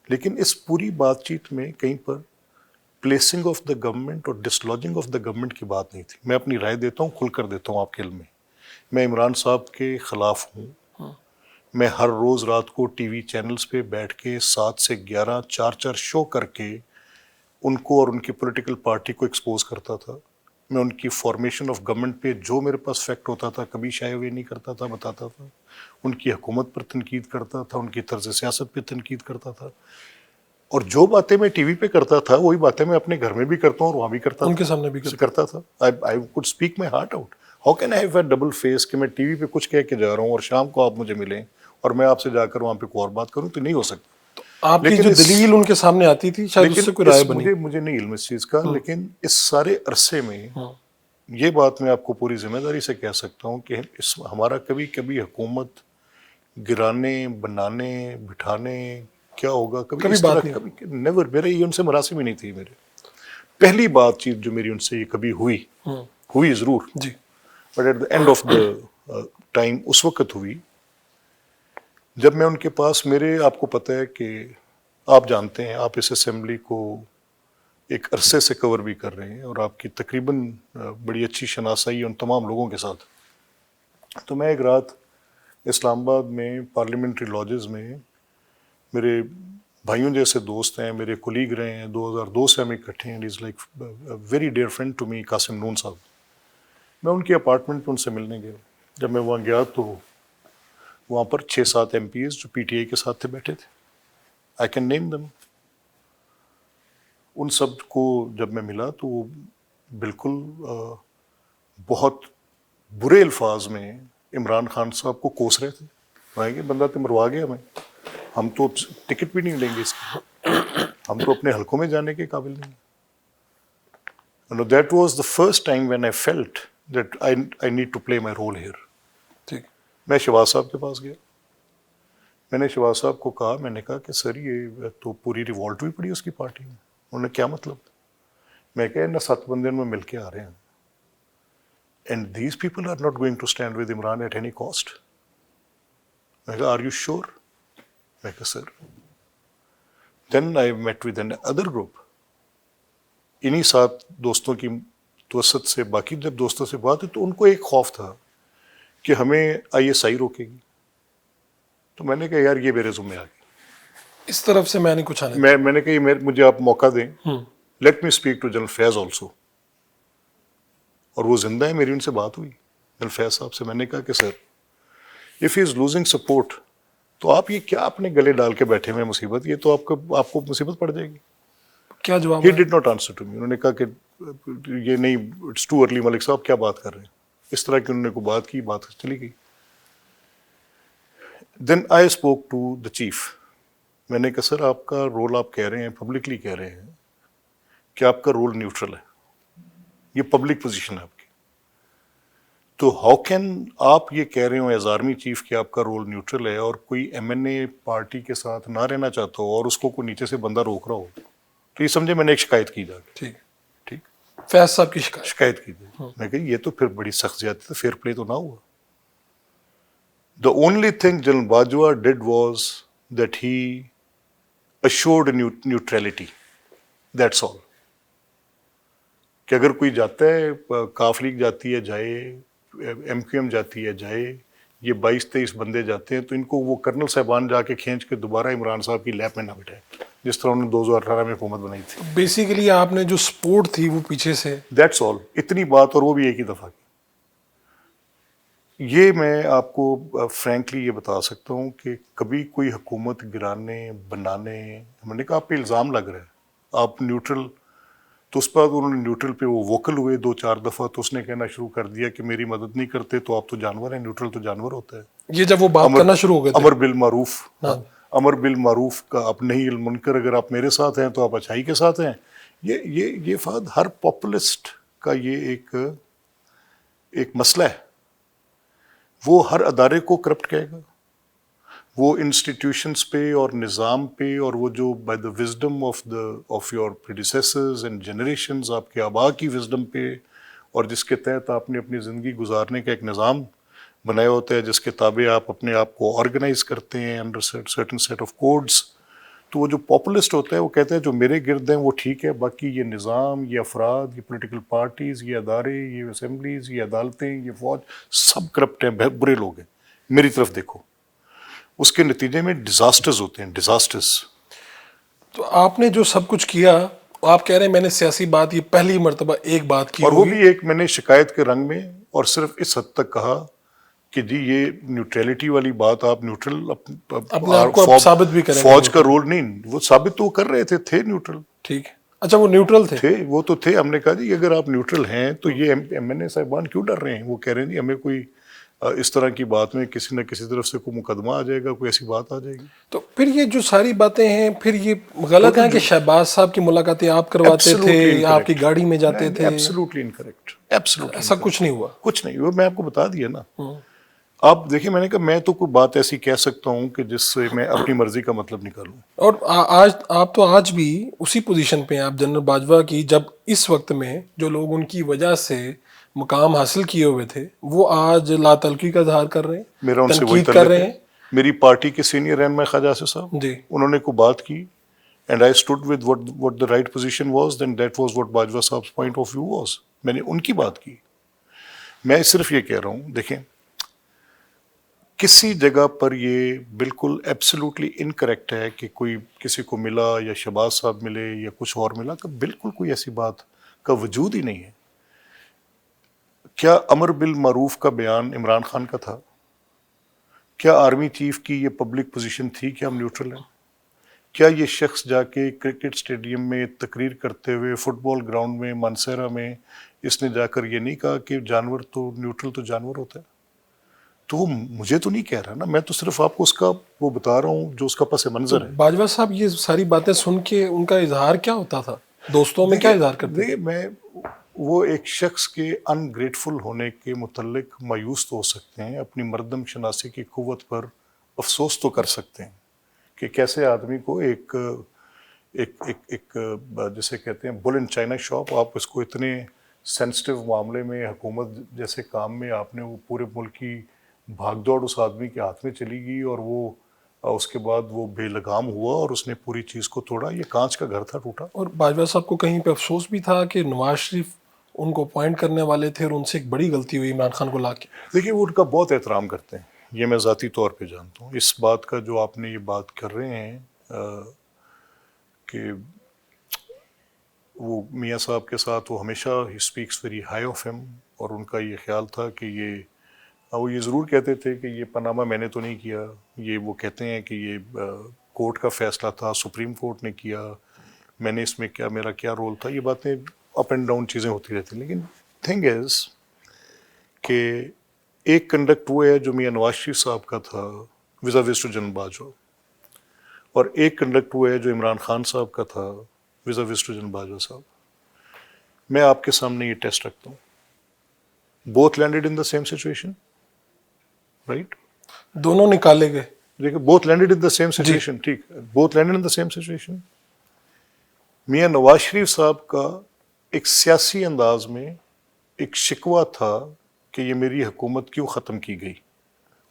لیکن اس پوری بات چیت میں کہیں پر پلیسنگ آف دا گورنمنٹ اور ڈسلوجنگ آف دا گورنمنٹ کی بات نہیں تھی. میں اپنی رائے دیتا ہوں, کھل کر دیتا ہوں آپ کے علم میں. میں عمران صاحب کے خلاف ہوں. میں ہر روز رات کو ٹی وی چینلز پہ بیٹھ کے 7 سے 11 4 شو کر کے ان کو اور ان کی پولیٹیکل پارٹی کو ایکسپوز کرتا تھا. میں ان کی فارمیشن آف گورنمنٹ پہ جو میرے پاس فیکٹ ہوتا تھا کبھی شائع ہوئے نہیں کرتا تھا, بتاتا تھا. ان کی حکومت پر تنقید کرتا تھا, ان کی طرز سیاست پہ تنقید کرتا تھا. اور جو باتیں میں ٹی وی پہ کرتا تھا وہی باتیں میں اپنے گھر میں بھی کرتا ہوں اور وہاں بھی کرتا تھا, ان کے سامنے بھی کرتا تھا. I could speak my heart out. How can I have a double face کہ میں ٹی وی پہ کچھ کہہ کے جا رہا ہوں اور شام کو آپ مجھے ملیں اور میں آپ سے جا کر وہاں پہ کوئی اور بات کروں؟ تو نہیں ہو سکتا. آپ کی جو دلیل ان کے سامنے آتی تھی شاید اس سے کوئی رائے بنی. مجھے نہیں علم اس چیز کا, لیکن اس سارے عرصے میں یہ بات میں آپ کو پوری ذمہ داری سے کہہ سکتا ہوں کہ ہمارا کبھی کبھی حکومت گرانے بنانے بٹھانے کیا ہوگا کبھی اس طرح کبھی نیور. میرے یہ ان سے مراسم ہی نہیں تھی. میرے پہلی بات چیت جو میری ان سے یہ کبھی ہوئی ضرور جی، but at the end of the time اس وقت ہوئی جب میں ان کے پاس آپ کو پتہ ہے کہ آپ جانتے ہیں آپ اس اسمبلی کو ایک عرصے سے کور بھی کر رہے ہیں اور آپ کی تقریباً بڑی اچھی شناسائی ہے ان تمام لوگوں کے ساتھ. تو میں ایک رات اسلام آباد میں پارلیمنٹری لاجز میں میرے بھائیوں جیسے دوست ہیں میرے کولیگ رہے ہیں 2002 سے ہم اکٹھے ہیں. Is like very dear friend to me Qasim Noon صاحب. میں ان کے اپارٹمنٹ پہ ان سے ملنے گیا. جب میں وہاں گیا تو وہاں پر 6-7 MPs جو PTI کے ساتھ تھے بیٹھے تھے. آئی کین نیم دم. ان سب کو جب میں ملا تو وہ بالکل بہت برے الفاظ میں عمران خان صاحب کو کوس رہے تھے. بھائی کہ بندہ تو مروا گیا ہم تو ٹکٹ بھی نہیں لیں گے اس کی, ہم تو اپنے حلقوں میں جانے کے قابل نہیں. That was the first time when I felt that I need to play my role here. ٹھیک. میں شہباز صاحب کے پاس گیا. میں نے شہباز صاحب کو کہا, میں نے کہا کہ سر یہ تو پوری ریوالٹ ہوئی پڑی اس کی پارٹی میں. انہوں نے کیا مطلب؟ میں کہا نہ 7 بندے میں مل کے آ رہے ہیں. And these people are not going to stand with Imran at any cost. میں کہا are you sure? میں کہا سر. Then I met with another group. انہی 7 دوستوں کی توسط سے باقی جب دوستوں سے بات ہے تو ان کو ایک خوف تھا کہ ہمیں ISI روکے گی. تو میں نے کہا یار یہ میرے ذمہ آ گئی. اس طرف سے میں نے کچھ آنے میں نے کہا مجھے آپ موقع دیں. Let me speak to general Faiz also. اور وہ زندہ ہے, میری ان سے بات ہوئی جنرل فیض صاحب سے. میں نے کہا کہ sir if he is losing support تو آپ یہ کیا اپنے گلے ڈال کے بیٹھے ہوئے مصیبت, یہ تو آپ کو مصیبت پڑ جائے گی. کیا جواب؟ He did not answer to me. انہوں نے کہا کہ یہ نہیں, اٹس ٹو ارلی. ملک صاحب کیا بات کر رہے ہیں, اس طرح کی انہوں نے کوئی بات کی, بات چلی گئی. Then I spoke to the chief. میں نے کہا سر آپ کا رول آپ کہہ رہے ہیں پبلکلی کہہ رہے ہیں کہ آپ کا رول نیوٹرل ہے, یہ پبلک پوزیشن ہے آپ کی, تو ہاؤ کین آپ یہ کہہ رہے ہو ایز آرمی چیف کہ آپ کا رول نیوٹرل ہے اور کوئی MNA پارٹی کے ساتھ نہ رہنا چاہتا ہو اور اس کو کوئی نیچے سے بندہ روک رہا ہو. تو یہ سمجھے میں نے ایک شکایت کی جا کے. ٹھیک فیض صاحب کی شکایت کی تھی. میں کہ یہ تو پھر بڑی سخت زیادتی تھی, فیئر پلے تو نہ ہوا. The only thing General Bajwa did was that he assured neutrality. That's all. کہ اگر کوئی جاتا ہے, کاف لیگ جاتی ہے جائے, MQM جاتی ہے جائے, یہ 22-23 بندے جاتے ہیں تو ان کو وہ کرنل صاحبان جا کے کھینچ کے دوبارہ عمران صاحب کی لیپ میں نہ بٹھائے جس طرح انہوں نے 2018 میں حکومت بنائی تھی. بیسیکلی آپ نے جو سپورٹ تھی وہ پیچھے سے. That's all. اتنی بات, اور وہ بھی ایک ہی دفعہ کی. یہ میں آپ کو فرینکلی یہ بتا سکتا ہوں کہ کبھی کوئی حکومت گرانے بنانے, ہم نے کہا آپ پہ الزام لگ رہا ہے آپ نیوٹرل, تو اس بعد انہوں نے نیوٹرل پہ وہ ووکل ہوئے 2-4 دفعہ, تو اس نے کہنا شروع کر دیا کہ میری مدد نہیں کرتے تو آپ تو جانور ہیں, نیوٹرل تو جانور ہوتا ہے. یہ جب وہ بات کرنا شروع ہو گئے امر بالمعروف, امر بالمعروف کا اب نہیں المنکر, اگر آپ میرے ساتھ ہیں تو آپ اچھائی کے ساتھ ہیں. یہ فہد ہر پاپولسٹ کا یہ ایک مسئلہ ہے. وہ ہر ادارے کو کرپٹ کہے گا, وہ انسٹیٹیوشنس پہ اور نظام پہ, اور وہ جو by the wisdom of your predecessors and generations, آپ کے آباء کی وزڈم پہ, اور جس کے تحت آپ نے اپنی زندگی گزارنے کا ایک نظام بنایا ہوتا ہے, جس کے تابع آپ اپنے آپ کو آرگنائز کرتے ہیں under certain set of codes. تو وہ جو پاپولسٹ ہوتا ہے وہ کہتا ہے جو میرے گرد ہیں وہ ٹھیک ہے, باقی یہ نظام, یہ افراد, یہ پولیٹیکل پارٹیز, یہ ادارے, یہ اسمبلیز, یہ عدالتیں, یہ فوج, سب کرپٹ ہیں, برے لوگ ہیں, میری طرف دیکھو. اس کے نتیجے میں ڈیزاسٹرز ہوتے ہیں, ڈیزاسٹرز. تو آپ نے جو سب کچھ کیا, آپ کہہ رہے ہیں میں نے سیاسی بات یہ پہلی مرتبہ ایک بات کی, اور وہ بھی ایک میں نے شکایت کے رنگ میں, اور صرف اس حد تک کہا کہ جی یہ نیوٹریلٹی والی بات, آپ نیوٹرل اپنے آپ کو ثابت بھی کریں. فوج کا رول نہیں, وہ ثابت تو کر رہے تھے نیوٹرل. ٹھیک, اچھا وہ نیوٹرل تھے, وہ تو تھے. ہم نے کہا جی اگر آپ نیوٹرل ہیں تو یہ MNA صاحبان کیوں ڈر رہے ہیں؟ وہ کہہ رہے ہیں جی ہمیں کوئی اس طرح کی بات میں کسی نہ کسی طرف سے کوئی مقدمہ آ جائے گا, کوئی ایسی بات آ جائے گی. تو پھر یہ جو ساری باتیں ہیں پھر یہ غلط ہے کہ شہباز صاحب کی ملاقاتیں آپ کرواتے تھے, آپ کی گاڑی میں جاتے تھے؟ ایبسلیوٹلی انکریکٹ, ایبسلیوٹلی ایسا کچھ نہیں ہوا. کچھ نہیں ہوا, میں آپ کو بتا دیا نا. آپ دیکھیں, میں نے کہا میں تو کوئی بات ایسی کہہ سکتا ہوں کہ جس سے میں اپنی مرضی کا مطلب نکالوں. اور آج آپ تو آج بھی اسی پوزیشن پہ ہیں آپ جنرل باجوہ کی, جب اس وقت میں جو لوگ ان کی وجہ سے مقام حاصل کیے ہوئے تھے وہ آج لا تعلقی کا اظہار کر رہے ہیں, میرا ان سے وہی تنقید کر رہے ہیں. میری پارٹی کے سینئر رہنما خواجہ آصف صاحب, جی, انہوں نے کوئی بات کی and I stood with what the right position was, then that was what Bajwa صاحب پوائنٹ آف ویو was. میں نے ان کی بات کی. میں صرف یہ کہہ رہا ہوں, دیکھیں کسی جگہ پر یہ بالکل ایبسلیوٹلی انکریکٹ ہے کہ کوئی کسی کو ملا یا شہباز صاحب ملے یا کچھ اور ملا, کہ بالکل کوئی ایسی بات کا وجود ہی نہیں ہے. کیا امر بالمعروف کا بیان عمران خان کا تھا؟ کیا آرمی چیف کی یہ پبلک پوزیشن تھی کہ ہم نیوٹرل ہیں؟ کیا یہ شخص جا کے کرکٹ اسٹیڈیم میں تقریر کرتے ہوئے, فٹ بال گراؤنڈ میں, مانسہرہ میں, اس نے جا کر یہ نہیں کہا کہ جانور تو نیوٹرل تو جانور ہوتا ہے؟ تو وہ مجھے تو نہیں کہہ رہا نا, میں تو صرف آپ کو اس کا وہ بتا رہا ہوں جو اس کا پس منظر ہے. باجوہ صاحب یہ ساری باتیں سن کے ان کا اظہار کیا ہوتا تھا, دوستوں میں کیا اظہار کرتے؟ دیکھیے, میں وہ ایک شخص کے ان گریٹفل ہونے کے متعلق مایوس تو ہو سکتے ہیں, اپنی مردم شناسی کی قوت پر افسوس تو کر سکتے ہیں کہ کیسے آدمی کو ایک جسے کہتے ہیں بل ان چائنا شاپ, آپ اس کو اتنے سینسٹیو معاملے میں, حکومت جیسے کام میں آپ نے وہ پورے ملک کی بھاگ دوڑ اس آدمی کے ہاتھ میں چلی گئی اور وہ اس کے بعد وہ بے لگام ہوا اور اس نے پوری چیز کو توڑا. یہ کانچ کا گھر تھا ٹوٹا. اور باجوہ صاحب کو کہیں پہ افسوس بھی تھا کہ نواز شریف ان کو اپوائنٹ کرنے والے تھے اور ان سے ایک بڑی غلطی ہوئی عمران خان کو لا کے. دیکھیے, وہ ان کا بہت احترام کرتے ہیں, یہ میں ذاتی طور پہ جانتا ہوں. اس بات کا جو آپ نے یہ بات کر رہے ہیں کہ وہ میاں صاحب کے ساتھ وہ ہمیشہ ہی speaks very high of him, اور ان کا یہ خیال تھا کہ وہ یہ ضرور کہتے تھے کہ یہ پاناما میں نے تو نہیں کیا, یہ وہ کہتے ہیں کہ یہ کورٹ کا فیصلہ تھا, سپریم کورٹ نے کیا, میں نے اس میں کیا, میرا کیا رول تھا. یہ باتیں اپ اینڈ ڈاؤن چیزیں ہوتی رہتی ہیں. لیکن تھنگ از کہ ایک کنڈکٹ وہ ہے جو میاں نواز شریف صاحب کا تھا vis-a-vis to General Bajwa, اور ایک کنڈکٹ وہ ہے جو عمران خان صاحب کا تھا vis-a-vis to General Bajwa صاحب. میں آپ کے سامنے یہ ٹیسٹ رکھتا ہوں, both landed in the same situation, right? دونوں نکالے گئے. دیکھیں, both landed in the same situation, ٹھیک, both landed in the same situation. Mian Nawaz شریف صاحب کا ایک سیاسی انداز میں ایک شکوہ تھا کہ یہ میری حکومت کیوں ختم کی گئی,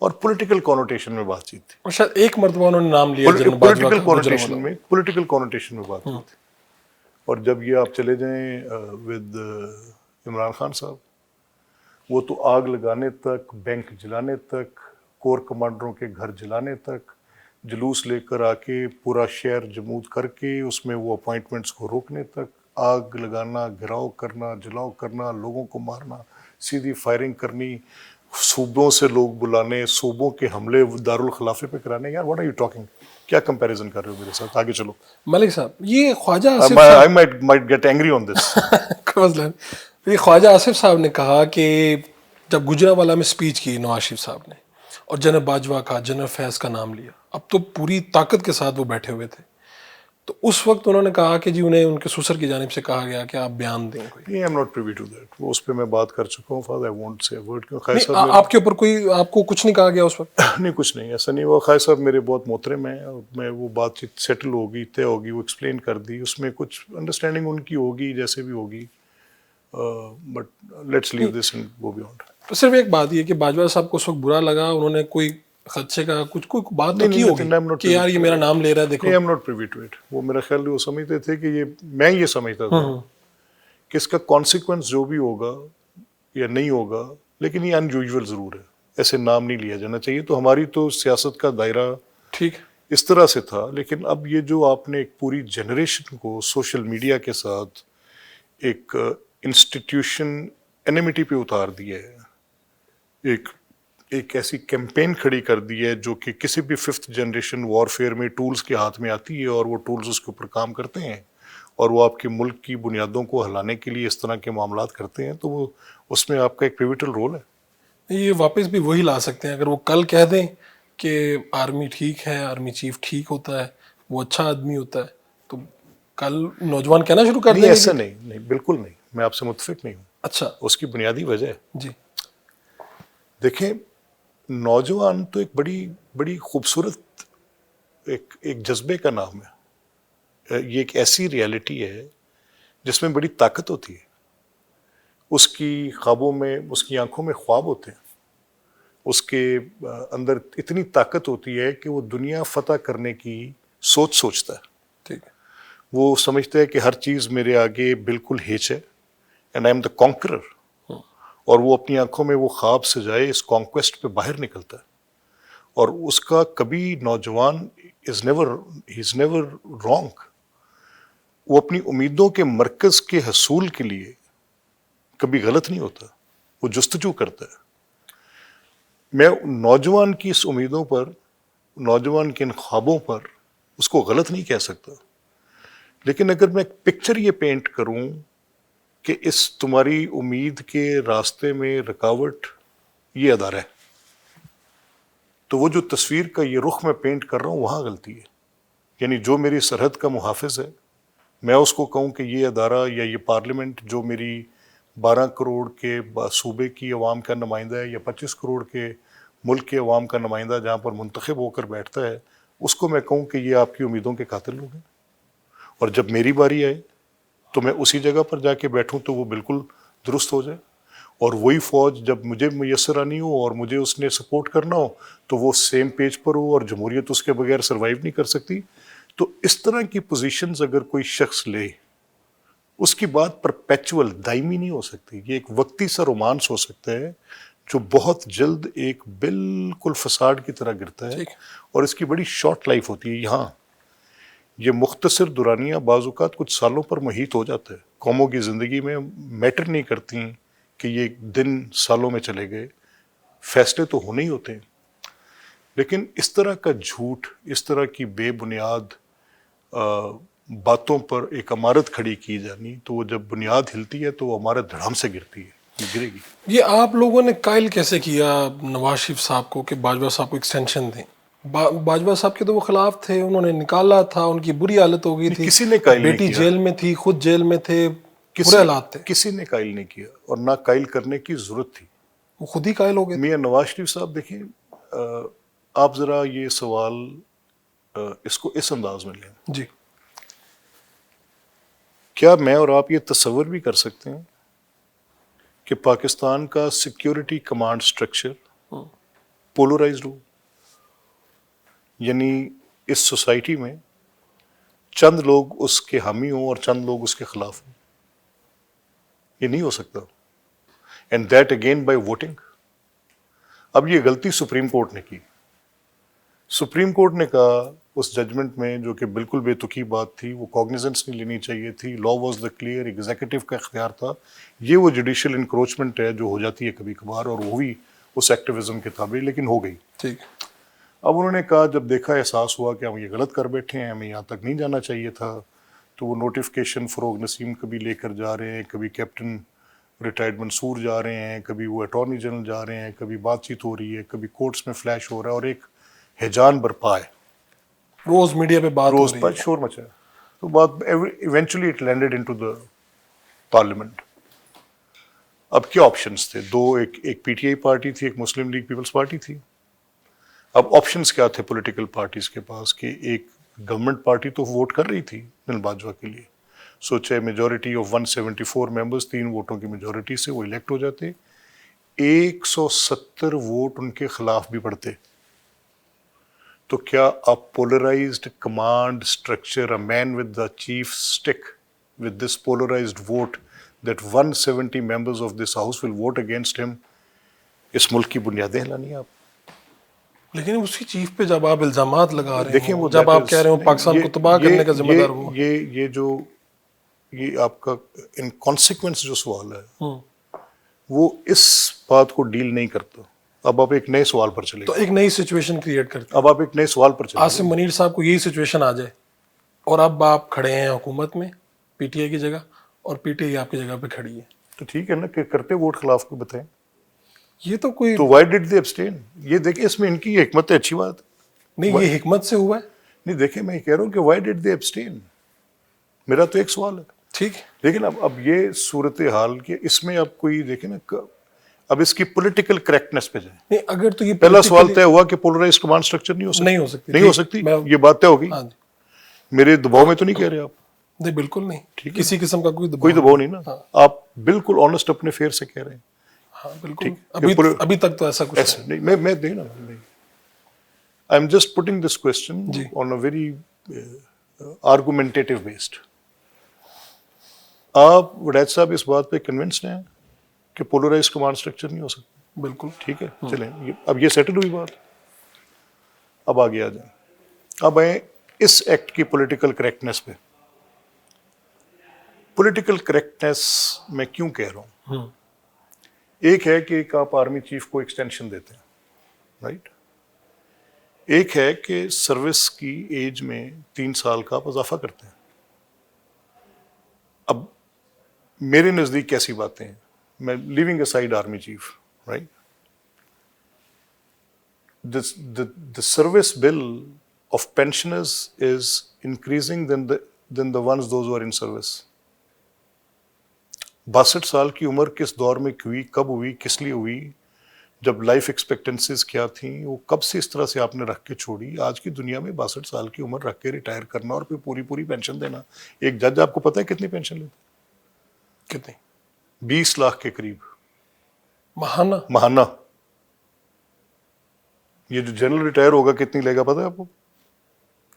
اور پولیٹیکل کانوٹیشن میں بات چیت تھی. اور شاید ایک مرتبہ انہوں نے نام لیا پولیٹیکل کانوٹیشن میں بات ہوئی تھی. اور جب یہ آپ چلے جائیں ود عمران خان صاحب, وہ تو آگ لگانے تک, بینک جلانے تک, کور کمانڈروں کے گھر جلانے تک, جلوس لے کر آ کے پورا شہر جمود کر کے اس میں وہ اپوائنٹمنٹس کو روکنے تک, آگ لگانا, گھراؤ کرنا, جلاؤ کرنا, لوگوں کو مارنا, سیدھی فائرنگ کرنی, صوبوں سے لوگ بلانے, صوبوں کے حملے دارالخلافے پہ کرانے. یار واٹ آر یو ٹاکنگ, کیا کمپیریزن کر رہے ہو میرے ساتھ؟ آگے چلو. ملک صاحب, یہ خواجہ Asif I might get angry on this. یہ خواجہ آصف صاحب نے کہا کہ جب گجرانوالہ میں سپیچ کی نواز شریف صاحب نے اور جنرل باجوہ کا, جنرل فیض کا نام لیا, اب تو پوری طاقت کے ساتھ وہ بیٹھے ہوئے تھے, تو اس وقت انہوں نے کہا کہ جی انہیں ان کے سسر کی جانب سے کہا گیا کہ آپ بیان دیں کوئی. I am not privy to that. وہ اس پہ میں بات کر چکا ہوں. Father, I won't say a word. آپ کے اوپر کوئی, آپ کو کچھ نہیں کہا گیا اس وقت؟ نہیں, کچھ نہیں, ایسا نہیں ہوا. خیر صاحب میرے بہت محترم ہیں, اور میں وہ بات چیت سیٹل ہوگی, طے ہوگی, وہ ایکسپلین کر دی, اس میں کچھ انڈرسٹینڈنگ ان کی ہوگی جیسے بھی ہوگی, but let's leave this and go beyond. تو صرف ایک بات یہ کہ باجوہ صاحب کو اس وقت برا لگا, انہوں نے کوئی خدشے کا کوئی بات تو کی ہوگی کہ یار یہ میرا نام لے رہا ہے, دیکھو. I am not privy to it. وہ میرا خیال وہ سمجھتے تھے کہ میں یہ سمجھتا تھا کہ اس کا کانسیکوینس جو بھی ہوگا یا نہیں ہوگا, لیکن یہ ان یوزول ضرور ہے, ایسے نام نہیں لیا جانا چاہیے. تو ہماری تو سیاست کا دائرہ ٹھیک اس طرح سے تھا. لیکن اب یہ جو آپ نے ایک پوری جنریشن کو سوشل میڈیا کے ساتھ ایک انسٹیٹیوشن اینیمیٹی پہ اتار دیا ہے, ایک ایسی کیمپین کھڑی کر دی ہے جو کہ کسی بھی ففتھ جنریشن وار فیئر میں ٹولز کے ہاتھ میں آتی ہے, اور وہ ٹولز اس کے اوپر کام کرتے ہیں, اور وہ آپ کے ملک کی بنیادوں کو ہلانے کے لیے اس طرح کے معاملات کرتے ہیں, تو وہ اس میں آپ کا ایک پیوٹل رول ہے. یہ واپس بھی وہی لا سکتے ہیں اگر وہ کل کہہ دیں کہ آرمی ٹھیک ہے، آرمی چیف ٹھیک ہوتا ہے، وہ اچھا آدمی ہوتا ہے، تو کل نوجوان کہنا شروع کر نہیں، دیں گے ایسا کہ نہیں، نہیں، بالکل نہیں، میں آپ سے متفق نہیں ہوں. اچھا اس کی بنیادی وجہ ہے، جی دیکھیں، نوجوان تو ایک بڑی بڑی خوبصورت ایک جذبے کا نام ہے. یہ ایک ایسی ریالٹی ہے جس میں بڑی طاقت ہوتی ہے. اس کی خوابوں میں، اس کی آنکھوں میں خواب ہوتے ہیں. اس کے اندر اتنی طاقت ہوتی ہے کہ وہ دنیا فتح کرنے کی سوچتا ہے. ٹھیک ہے. وہ سمجھتا ہے کہ ہر چیز میرے آگے بالکل ہیچ ہے، and I am the conqueror. اور وہ اپنی آنکھوں میں وہ خواب سجائے اس کانکویسٹ پہ باہر نکلتا ہے. اور اس کا کبھی نوجوان ہی از نیور رانگ. وہ اپنی امیدوں کے مرکز کے حصول کے لیے کبھی غلط نہیں ہوتا، وہ جستجو کرتا ہے. میں نوجوان کی اس امیدوں پر، نوجوان کے ان خوابوں پر اس کو غلط نہیں کہہ سکتا. لیکن اگر میں پکچر یہ پینٹ کروں کہ اس تمہاری امید کے راستے میں رکاوٹ یہ ادارہ ہے، تو وہ جو تصویر کا یہ رخ میں پینٹ کر رہا ہوں وہاں غلطی ہے. یعنی جو میری سرحد کا محافظ ہے، میں اس کو کہوں کہ یہ ادارہ یا یہ پارلیمنٹ جو میری 12 کروڑ کے صوبے کی عوام کا نمائندہ ہے یا 25 کروڑ کے ملک کے عوام کا نمائندہ جہاں پر منتخب ہو کر بیٹھتا ہے، اس کو میں کہوں کہ یہ آپ کی امیدوں کے قاتل لوگ ہیں. اور جب میری باری آئے تو میں اسی جگہ پر جا کے بیٹھوں تو وہ بالکل درست ہو جائے. اور وہی فوج جب مجھے میسر آنی ہو اور مجھے اس نے سپورٹ کرنا ہو تو وہ سیم پیج پر ہو، اور جمہوریت اس کے بغیر سروائیو نہیں کر سکتی. تو اس طرح کی پوزیشنز اگر کوئی شخص لے، اس کی بات پرپیچول دائمی نہیں ہو سکتی. یہ ایک وقتی سا رومانس ہو سکتا ہے جو بہت جلد ایک بالکل فساد کی طرح گرتا ہے، ٹھیک. اور اس کی بڑی شارٹ لائف ہوتی ہے. یہاں یہ مختصر دورانیہ بعض اوقات کچھ سالوں پر محیط ہو جاتا ہے. قوموں کی زندگی میں میٹر نہیں کرتی کہ یہ دن سالوں میں چلے گئے، فیصلے تو ہونے ہی ہوتے ہیں. لیکن اس طرح کا جھوٹ، اس طرح کی بے بنیاد باتوں پر ایک عمارت کھڑی کی جانی، تو وہ جب بنیاد ہلتی ہے تو وہ عمارت دھڑام سے گرتی ہے، یہ گرے گی. یہ آپ لوگوں نے قائل کیسے کیا نواز شریف صاحب کو کہ باجوہ صاحب کو ایکسٹینشن دیں؟ باجوہ صاحب کے تو وہ خلاف تھے، انہوں نے نکالا تھا، ان کی بری حالت ہو گئی تھی، کسی نے قائل نہیں بیٹی کیا، جیل میں تھی، خود جیل میں تھے، برے حالات تھے. کسی نے قائل نہیں کیا اور نہ قائل کرنے کی ضرورت تھی. وہ خود ہی قائل ہو گئے تھے. میاں نواز شریف صاحب دیکھیں، آپ ذرا یہ سوال اس کو اس انداز میں لیں. جی کیا میں اور آپ یہ تصور بھی کر سکتے ہیں کہ پاکستان کا سیکیورٹی کمانڈ سٹرکچر پولرائزڈ ہو؟ یعنی اس سوسائٹی میں چند لوگ اس کے حامی ہوں اور چند لوگ اس کے خلاف ہوں. یہ نہیں ہو سکتا. And that again by voting. اب یہ غلطی سپریم کورٹ نے کی. سپریم کورٹ نے کہا اس ججمنٹ میں، جو کہ بالکل بے تکی بات تھی، وہ کوگنیزنس نہیں لینی چاہیے تھی، law was the clear, executive کا اختیار تھا. یہ وہ جوڈیشل انکروچمنٹ ہے جو ہو جاتی ہے کبھی کبھار، اور وہ بھی اس ایکٹیویزم کے تابع، لیکن ہو گئی. ٹھیک. اب انہوں نے کہا، جب دیکھا، احساس ہوا کہ ہم یہ غلط کر بیٹھے ہیں، ہمیں یہاں تک نہیں جانا چاہیے تھا، تو وہ نوٹیفکیشن فروغ نسیم کبھی لے کر جا رہے ہیں، کبھی کیپٹن ریٹائرڈ منصور جا رہے ہیں، کبھی وہ اٹارنی جنرل جا رہے ہیں، کبھی بات چیت ہو رہی ہے، کبھی کورٹس میں فلیش ہو رہا ہے، اور ایک ہیجان برپا ہے. روز میڈیا پہ بات ہو روز رہی پر ہے. شور مچا. تو بات eventually it landed into the parliament. اب کیا آپشنز تھے؟ دو، ایک پی ٹی آئی پارٹی تھی، ایک مسلم لیگ پیپلز پارٹی تھی. اب آپشنز کیا تھے پولیٹیکل پارٹیز کے پاس؟ کہ ایک گورنمنٹ پارٹی تو ووٹ کر رہی تھی بن باجوہ کے لیے، سوچے میجورٹی آف 174 ممبرز، 3 ووٹوں کی میجورٹی سے وہ الیکٹ ہو جاتے. 170 ووٹ ان کے خلاف بھی پڑتے. تو کیا آپ polarised command structure, a man with the chief stick, with this polarized vote, that 170 members of this house will vote against him، اس ملک کی بنیادیں ہلانی آپ؟ لیکن اسی چیف پہ جب آپ الزامات لگا رہے دیکھیں، ہیں، وہ جب آپ کہہ رہے ہو پاکستان کو تباہ کرنے کا ذمہ دار وہ، یہ آپ کا انکانسیکوینس جو سوال ہے وہ اس بات کو ڈیل نہیں کرتا. اب آپ ایک نئے سوال پر چلے تو گئے. ایک نئی سچویشن کریٹ کرتے ہیں. اب آپ ایک نئے سوال پر چلے عاصم منیر صاحب کو یہی سچویشن آ جائے اور اب آپ کھڑے ہیں حکومت میں پی ٹی آئی کی جگہ، اور پی ٹی آئی آپ کی جگہ پہ کھڑی ہے، تو ٹھیک ہے نا، کہ کرتے ووٹ خلاف کو بتائیں. یہ تو کوئی تو وائی ڈڈ دے ابسٹین؟ یہ دیکھیں اس میں ان کی حکمت ہے، اچھی بات ہے. نہیں، یہ حکمت سے ہوا ہے. نہیں دیکھیں میں یہ کہہ رہا ہوں کہ وائی ڈڈ دے ابسٹین، میرا تو ایک سوال ہے. ٹھیک ہے. لیکن اب یہ صورتحال کہ اس میں اب کوئی دیکھیں نا، اب اس کی پولیٹیکل کریکٹنس پہ جائیں. نہیں، اگر تو یہ پہلا سوال طے ہوا کہ پولرائز کمانڈ اسٹرکچر نہیں ہو سکتی. نہیں ہو سکتی. نہیں ہو سکتی، یہ بات طے ہو گئی. ہاں جی. میرے دباؤ میں تو نہیں کہہ رہے آپ؟ نہیں بالکل نہیں، کسی قسم کا کوئی دباؤ نہیں نا. آپ بالکل آنےسٹ اپنے فیئر سے کہہ رہے ہیں. ہاں بالکل. ابھی تک تو ایسا کچھ نہیں. میں دینا نہیں. I am just putting this question on a very argumentative based. آپ وڈیت صاحب اس بات پہ کنونسڈ ہیں کہ پولرائز کمانڈ اسٹرکچر نہیں ہو سکتا؟ بالکل. ٹھیک ہے، چلیں اب یہ سیٹل ہوئی بات. اب آگے آ جائیں. اب آئیں اس ایکٹ کی پولیٹیکل کریکٹنس پہ. پولیٹیکل کریکٹنس میں کیوں کہہ رہا ہوں؟ ایک ہے کہ آپ آرمی چیف کو ایکسٹینشن دیتے ہیں، رائٹ. ایک ہے کہ سروس کی ایج میں 3 سال کا آپ اضافہ کرتے ہیں. اب میرے نزدیک کیسی باتیں ہیں، میں leaving aside army chief, right. The service bill of pensioners is increasing than the ones those who are in service. 62 سال کی عمر کس دور میں ہوئی، کب ہوئی، کس لیے ہوئی، جب لائف ایکسپیکٹنسیز کیا تھیں، وہ کب سے اس طرح سے آپ نے رکھ کے چھوڑی. آج کی دنیا میں 62 سال کی عمر رکھ کے ریٹائر کرنا اور پھر پوری پینشن دینا. ایک جج آپ کو پتہ ہے کتنی پینشن لیتے؟ کتنی؟ 20 لاکھ کے قریب ماہانہ. یہ جو جنرل ریٹائر ہوگا کتنی لے گا پتہ ہے آپ کو؟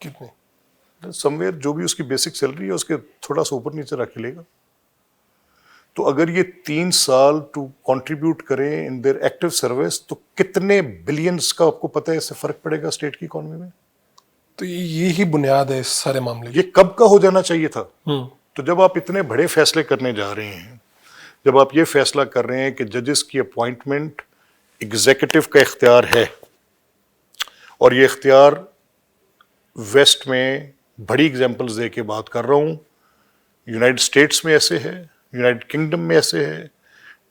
کتنی؟ سم ویئر جو بھی اس کی بیسک سیلری ہے اس کے تھوڑا سا اوپر نیچے رکھ کے لے گا. تو اگر یہ 3 سال ٹو کنٹریبیوٹ کریں ان دیر ایکٹیو سروس تو کتنے بلینس کا آپ کو پتہ ہے اس سے فرق پڑے گا اسٹیٹ کی اکانومی میں. تو یہی بنیاد ہے اس سارے معاملے کی. یہ کب کا ہو جانا چاہیے تھا. تو جب آپ اتنے بڑے فیصلے کرنے جا رہے ہیں، جب آپ یہ فیصلہ کر رہے ہیں کہ ججز کی اپوائنٹمنٹ ایگزیکٹو کا اختیار ہے، اور یہ اختیار ویسٹ میں بڑی اگزامپلز دے کے بات کر رہا ہوں، یونائٹڈ اسٹیٹس میں ایسے ہے، یونائٹڈ کنگڈم میں ایسے ہے،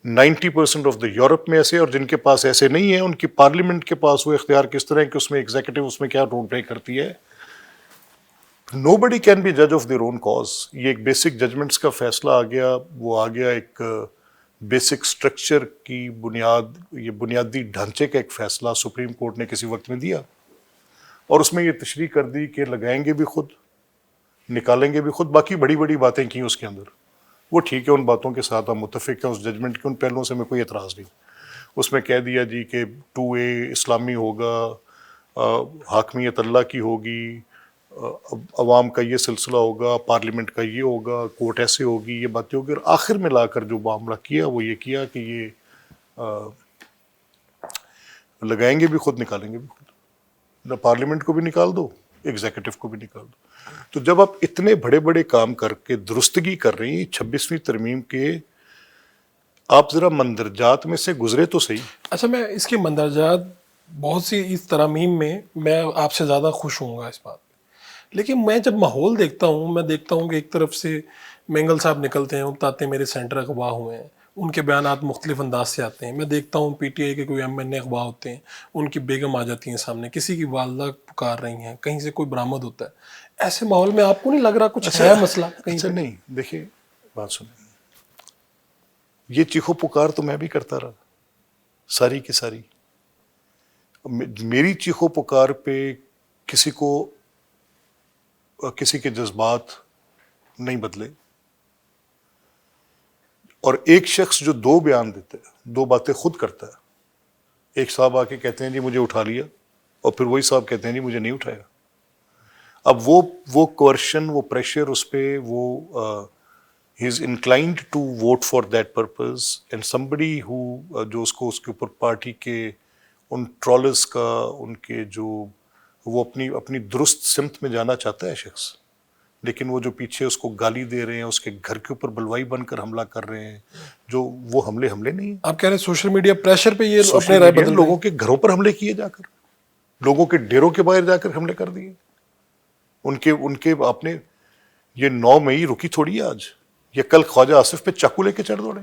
90% آف دا یورپ میں ایسے، اور جن کے پاس ایسے نہیں ہیں ان کی پارلیمنٹ کے پاس وہ اختیار کس طرح ہے کہ اس میں ایگزیکٹو اس میں کیا رول پلے کرتی ہے. Nobody can be judge of their own cause. یہ ایک بیسک ججمنٹس کا فیصلہ آ گیا، وہ آ گیا ایک بیسک سٹرکچر کی بنیاد، یہ بنیادی ڈھانچے کا ایک فیصلہ سپریم کورٹ نے کسی وقت میں دیا، اور اس میں یہ تشریح کر دی کہ لگائیں گے بھی خود، نکالیں گے بھی خود. باقی بڑی بڑی باتیں کی اس کے اندر، وہ ٹھیک ہے، ان باتوں کے ساتھ ہم متفق ہیں، اس ججمنٹ کے ان پہلوؤں سے میں کوئی اعتراض نہیں. اس میں کہہ دیا جی کہ 2A اسلامی ہوگا، حاکمیت اللہ کی ہوگی، عوام کا یہ سلسلہ ہوگا، پارلیمنٹ کا یہ ہوگا، کورٹ ایسے ہوگی، یہ باتیں ہوگی. اور آخر میں لا کر جو معاملہ کیا وہ یہ کیا کہ یہ لگائیں گے بھی خود، نکالیں گے بھی خود. نہ پارلیمنٹ کو بھی نکال دو، ایگزیکٹو کو بھی نکال دو. تو جب آپ اتنے بڑے بڑے کام کر کے درستگی کر رہی ہیں 26ویں ترمیم کے، آپ ذرا مندرجات میں سے گزرے تو صحیح. اچھا، میں اس کے مندرجات بہت سی اس ترامیم میں آپ سے زیادہ خوش ہوں گا اس بات پہ، لیکن میں جب ماحول دیکھتا ہوں، میں دیکھتا ہوں کہ ایک طرف سے مینگل صاحب نکلتے ہیں، وہ بتاتے ہیں میرے سینٹر اغوا ہوئے ہیں، ان کے بیانات مختلف انداز سے آتے ہیں. میں دیکھتا ہوں PTI کے کوئی MNA اغوا ہوتے ہیں، ان کی بیگم آ جاتی ہیں سامنے، کسی کی والدہ پکار رہی ہیں، کہیں سے کوئی برآمد ہوتا ہے. ایسے ماحول میں آپ کو نہیں لگ رہا کچھ ہے مسئلہ کہیں اچھا پہ؟ نہیں، دیکھیں بات سنیں، یہ چیخو پکار تو میں بھی کرتا رہا ساری کی ساری. میری چیخو پکار پہ کسی کے جذبات نہیں بدلے. اور ایک شخص جو 2 بیان دیتا ہے، 2 باتیں خود کرتا ہے، ایک صاحب آ کے کہتے ہیں جی مجھے اٹھا لیا، اور پھر وہی صاحب کہتے ہیں جی مجھے نہیں اٹھایا. اب وہ کوئرشن، وہ پریشر اس پہ، وہ he is inclined to vote for that purpose, and somebody who جو اس کے اوپر پارٹی کے ان ٹرالرز کا، ان کے جو وہ اپنی درست سمت میں جانا چاہتا ہے شخص، لیکن وہ جو پیچھے اس کو گالی دے رہے ہیں، اس کے گھر کے اوپر بلوائی بن کر حملہ کر رہے ہیں، جو وہ حملے نہیں ہیں. آپ کہہ رہے ہیں سوشل میڈیا پریشر پہ یہ سوشل اپنے رائے میڈیا بدل لوگوں کے گھروں پر حملے کیے جا کر، لوگوں کے ڈیروں کے باہر جا کر حملے کر دیے. ان کے آپ نے، یہ 9 مئی رکی تھوڑی ہے آج، یہ کل خواجہ آصف پہ چاقو لے کے چڑھ دوڑے.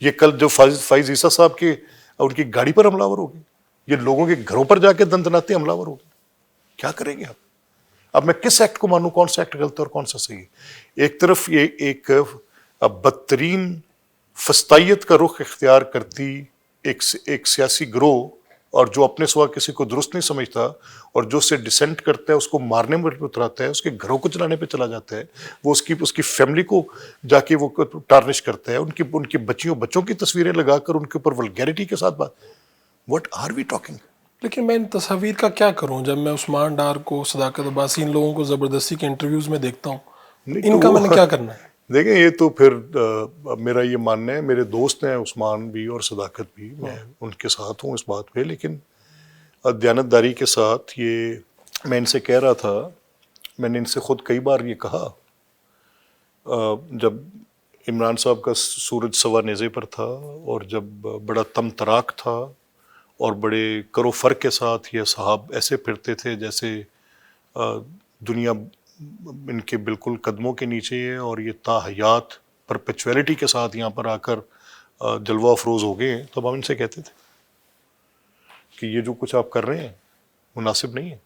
یہ کل جو فائز عیسیٰ صاحب کے ان کی گاڑی پر حملہ آور ہو گئے, یہ لوگوں کے گھروں پر جا کے دندناتے حملہ آور ہو گئے. کیا کریں گے آپ؟ اب میں کس ایکٹ کو مانوں, کون سا ایکٹ غلط ہے اور کون سا صحیح ہے؟ ایک طرف یہ ایک بدترین فسطائیت کا رخ اختیار کرتی ایک سیاسی گروہ, اور جو اپنے سوا کسی کو درست نہیں سمجھتا اور جو اس سے ڈسینٹ کرتا ہے اس کو مارنے میں اتراتا ہے, اس کے گھروں کو چلانے پہ چلا جاتا ہے, وہ اس کی فیملی کو جا کے وہ ٹارنش کرتا ہے, ان کی بچوں کی تصویریں لگا کر ان کے اوپر ولگیرٹی کے ساتھ بات. What are we talking? لیکن میں ان تصاویر کا کیا کروں جب میں عثمان ڈار کو, صداقت عباسی, ان لوگوں کو زبردستی کے انٹرویوز میں دیکھتا ہوں, ان کا میں نے کیا کرنا ہے؟ دیکھیں یہ تو پھر میرا یہ ماننا ہے, میرے دوست ہیں عثمان بھی اور صداقت بھی, میں ان کے ساتھ ہوں اس بات پہ, لیکن دیانتداری کے ساتھ یہ میں ان سے کہہ رہا تھا, میں نے ان سے خود کئی بار یہ کہا جب عمران صاحب کا سورج سوا نیزے پر تھا اور جب بڑا تم تراک تھا اور بڑے کرو فرق کے ساتھ یہ صحاب ایسے پھرتے تھے جیسے دنیا ان کے بالکل قدموں کے نیچے ہے اور یہ تا حیات پرپیچویلٹی کے ساتھ یہاں پر آ کر جلوہ افروز ہو گئے ہیں, تو ہم ان سے کہتے تھے کہ یہ جو کچھ آپ کر رہے ہیں مناسب نہیں ہے.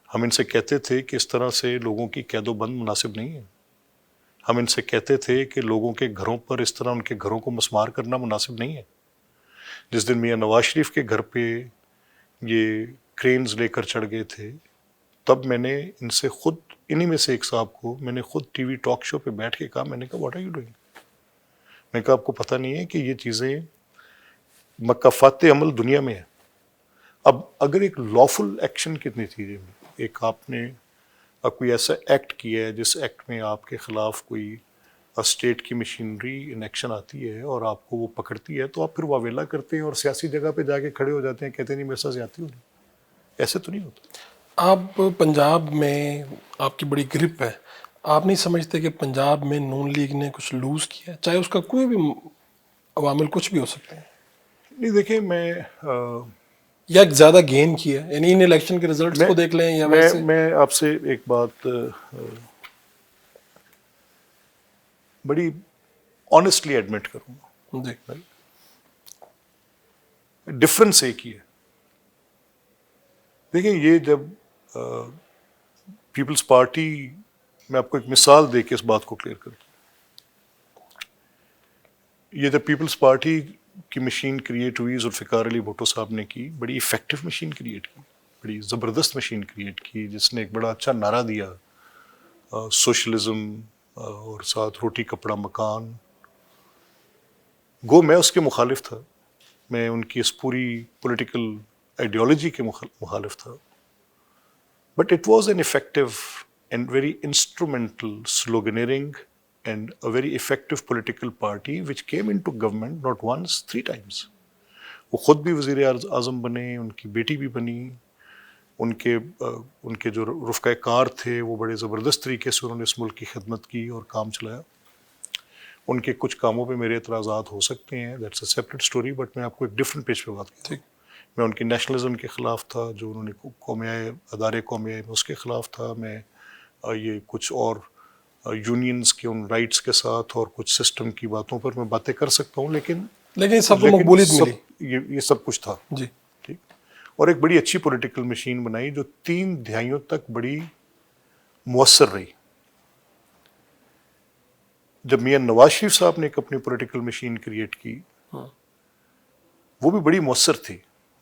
ہم ان سے کہتے تھے کہ اس طرح سے لوگوں کی قید و بند مناسب نہیں ہے. ہم ان سے کہتے تھے کہ لوگوں کے گھروں پر اس طرح ان کے گھروں کو مسمار کرنا مناسب نہیں ہے. جس دن میاں نواز شریف کے گھر پہ یہ کرینز لے کر چڑھ گئے تھے, تب میں نے ان سے خود, انہی میں سے ایک صاحب کو میں نے خود ٹی وی ٹاک شو پہ بیٹھ کے کہا, میں نے کہا واٹ آر یو ڈوئنگ؟ میں نے کہا آپ کو پتہ نہیں ہے کہ یہ چیزیں مکافات عمل دنیا میں ہے. اب اگر ایک لافل ایکشن کے نتیجے میں ایک آپ نے کوئی ایسا ایکٹ کیا ہے جس ایکٹ میں آپ کے خلاف کوئی اسٹیٹ کی مشینری ان ایکشن آتی ہے اور آپ کو وہ پکڑتی ہے, تو آپ پھر واویلا کرتے ہیں اور سیاسی جگہ پہ جا کے کھڑے ہو جاتے ہیں, کہتے ہیں نہیں میرے ساتھ زیادتی ہو رہی. ایسے تو نہیں ہوتا. آپ پنجاب میں آپ کی بڑی گرپ ہے, آپ نہیں سمجھتے کہ پنجاب میں نون لیگ نے کچھ لوز کیا ہے, چاہے اس کا کوئی بھی عوامل کچھ بھی ہو سکتے ہیں؟ نہیں دیکھیں, میں یا زیادہ گین کیا ہے, یعنی ان الیکشن کے ریزلٹس کو دیکھ لیں یا ویسے؟ میں آپ سے ایک بات بڑی آنیسٹلی ایڈمٹ کروں گا. جی. ڈفرنس ایک ہی ہے. دیکھیں یہ جب پیپلز پارٹی, میں آپ کو ایک مثال دے کے اس بات کو کلیئر کروں, یہ جب پیپلز پارٹی کی مشین کریٹ ہوئی, ذوالفقار علی بھٹو صاحب نے کی, بڑی ایفیکٹو مشین کریٹ کی, بڑی زبردست مشین کریٹ کی, جس نے ایک بڑا اچھا نعرہ دیا سوشلزم اور ساتھ روٹی کپڑا مکان. گو میں اس کے مخالف تھا, میں ان کی اس پوری پولیٹیکل آئیڈیالوجی کے مخالف تھا, but it was an effective and very instrumental sloganeering and a very effective political party which came into government not once, 3 times. وہ خود بھی وزیر اعظم بنے, ان کی بیٹی بھی بنی, ان کے جو رفقۂ کار تھے وہ بڑے زبردست طریقے سے انہوں نے اس ملک کی خدمت کی اور کام چلایا. ان کے کچھ کاموں پہ میرے اعتراضات ہو سکتے ہیں, that's a separate story, but میں آپ کو ایک ڈفرینٹ پیج پہ بات کرتا ہوں. میں ان کی نیشنلزم کے خلاف تھا, جو انہوں نے ادارے قومیہ میں اس کے خلاف تھا. میں یہ کچھ اور یونینز کے ان رائٹس کے ساتھ اور کچھ سسٹم کی باتوں پر میں باتیں کر سکتا ہوں, لیکن سب کو مقبولیت ملی. یہ سب کچھ تھا. جی. ٹھیک. اور ایک بڑی اچھی پولیٹیکل مشین بنائی جو 3 دہائیوں تک بڑی مؤثر رہی. جب میاں نواز شریف صاحب نے ایک اپنی پولیٹیکل مشین کریٹ کی, وہ بھی بڑی مؤثر تھی.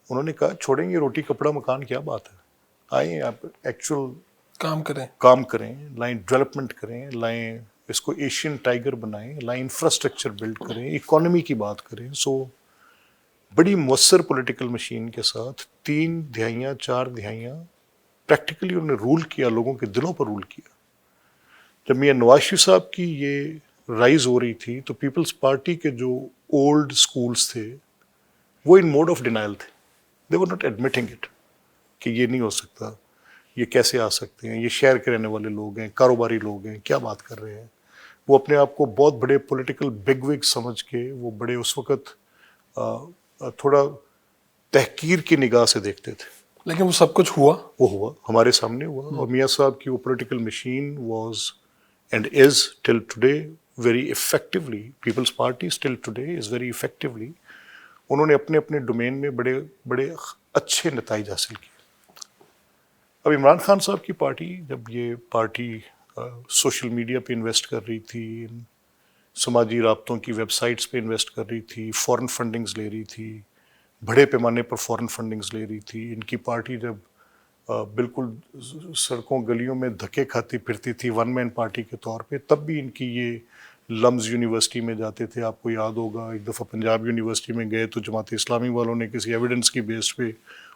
انہوں نے کہا چھوڑیں گے روٹی کپڑا مکان, کیا بات ہے, آئیں آپ ایکچوئل کام کریں, لائیں ڈیولپمنٹ کریں, لائیں اس کو ایشین ٹائیگر بنائیں, لائیں انفراسٹرکچر بلڈ کریں, اکانومی کی بات کریں. سو بڑی مؤثر پولیٹیکل مشین کے ساتھ 3 دہائیاں 4 دہائیاں پریکٹیکلی انہوں نے رول کیا, لوگوں کے دلوں پر رول کیا. جب میاں نواز شریف صاحب کی یہ رائز ہو رہی تھی تو پیپلز پارٹی کے جو اولڈ سکولز تھے وہ ان موڈ آف ڈینائل تھے. دے ور ناٹ ایڈمٹنگ اٹ کہ یہ نہیں ہو سکتا, یہ کیسے آ سکتے ہیں, یہ شہر کے رہنے والے لوگ ہیں, کاروباری لوگ ہیں, کیا بات کر رہے ہیں. وہ اپنے آپ کو بہت بڑے پولیٹیکل بگ وگ سمجھ کے وہ بڑے اس وقت تھوڑا تحقیر کی نگاہ سے دیکھتے تھے. لیکن وہ سب کچھ ہوا, وہ ہوا, ہمارے سامنے ہوا. اور میاں صاحب کی وہ political machine was and is till today very effectively, People's Party still today is very effectively, انہوں نے اپنے اپنے ڈومین میں بڑے بڑے اچھے نتائج حاصل کیے. اب عمران خان صاحب کی پارٹی، جب یہ پارٹی سوشل میڈیا پہ انویسٹ کر رہی تھی، سماجی رابطوں کی ویب سائٹس پہ انویسٹ کر رہی تھی، فورن فنڈنگز لے رہی تھی، بڑے پیمانے پر فورن فنڈنگز لے رہی تھی، ان کی پارٹی جب بالکل سڑکوں گلیوں میں دھکے کھاتی پھرتی تھی ون مین پارٹی کے طور پہ، تب بھی ان کی یہ لمز یونیورسٹی میں جاتے تھے. آپ کو یاد ہوگا ایک دفعہ پنجاب یونیورسٹی میں گئے تو جماعت اسلامی والوں نے کسی ایویڈنس کی بیس پہ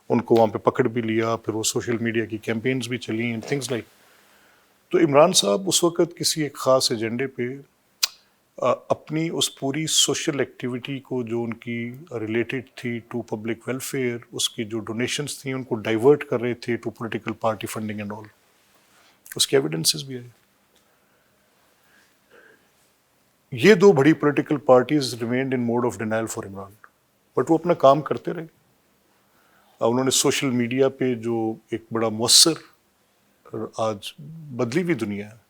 ان کو وہاں پہ پکڑ بھی لیا، پھر وہ سوشل میڈیا کی کیمپینز بھی چلیں اینڈ تھنگز لائک. تو عمران صاحب اس وقت کسی ایک خاص ایجنڈے پہ اپنی اس پوری سوشل ایکٹیویٹی کو جو ان کی ریلیٹڈ تھی ٹو پبلک ویلفیئر، اس کی جو ڈونیشنز تھیں ان کو ڈائیورٹ کر رہے تھے to political party funding and all. اس کے ایویڈنسز بھی آئے. یہ دو بڑی political parties remained in mode of denial for Imran, بٹ وہ اپنا کام کرتے رہے. انہوں نے سوشل میڈیا پہ جو ایک بڑا مؤثر، آج بدلی ہوئی دنیا ہے،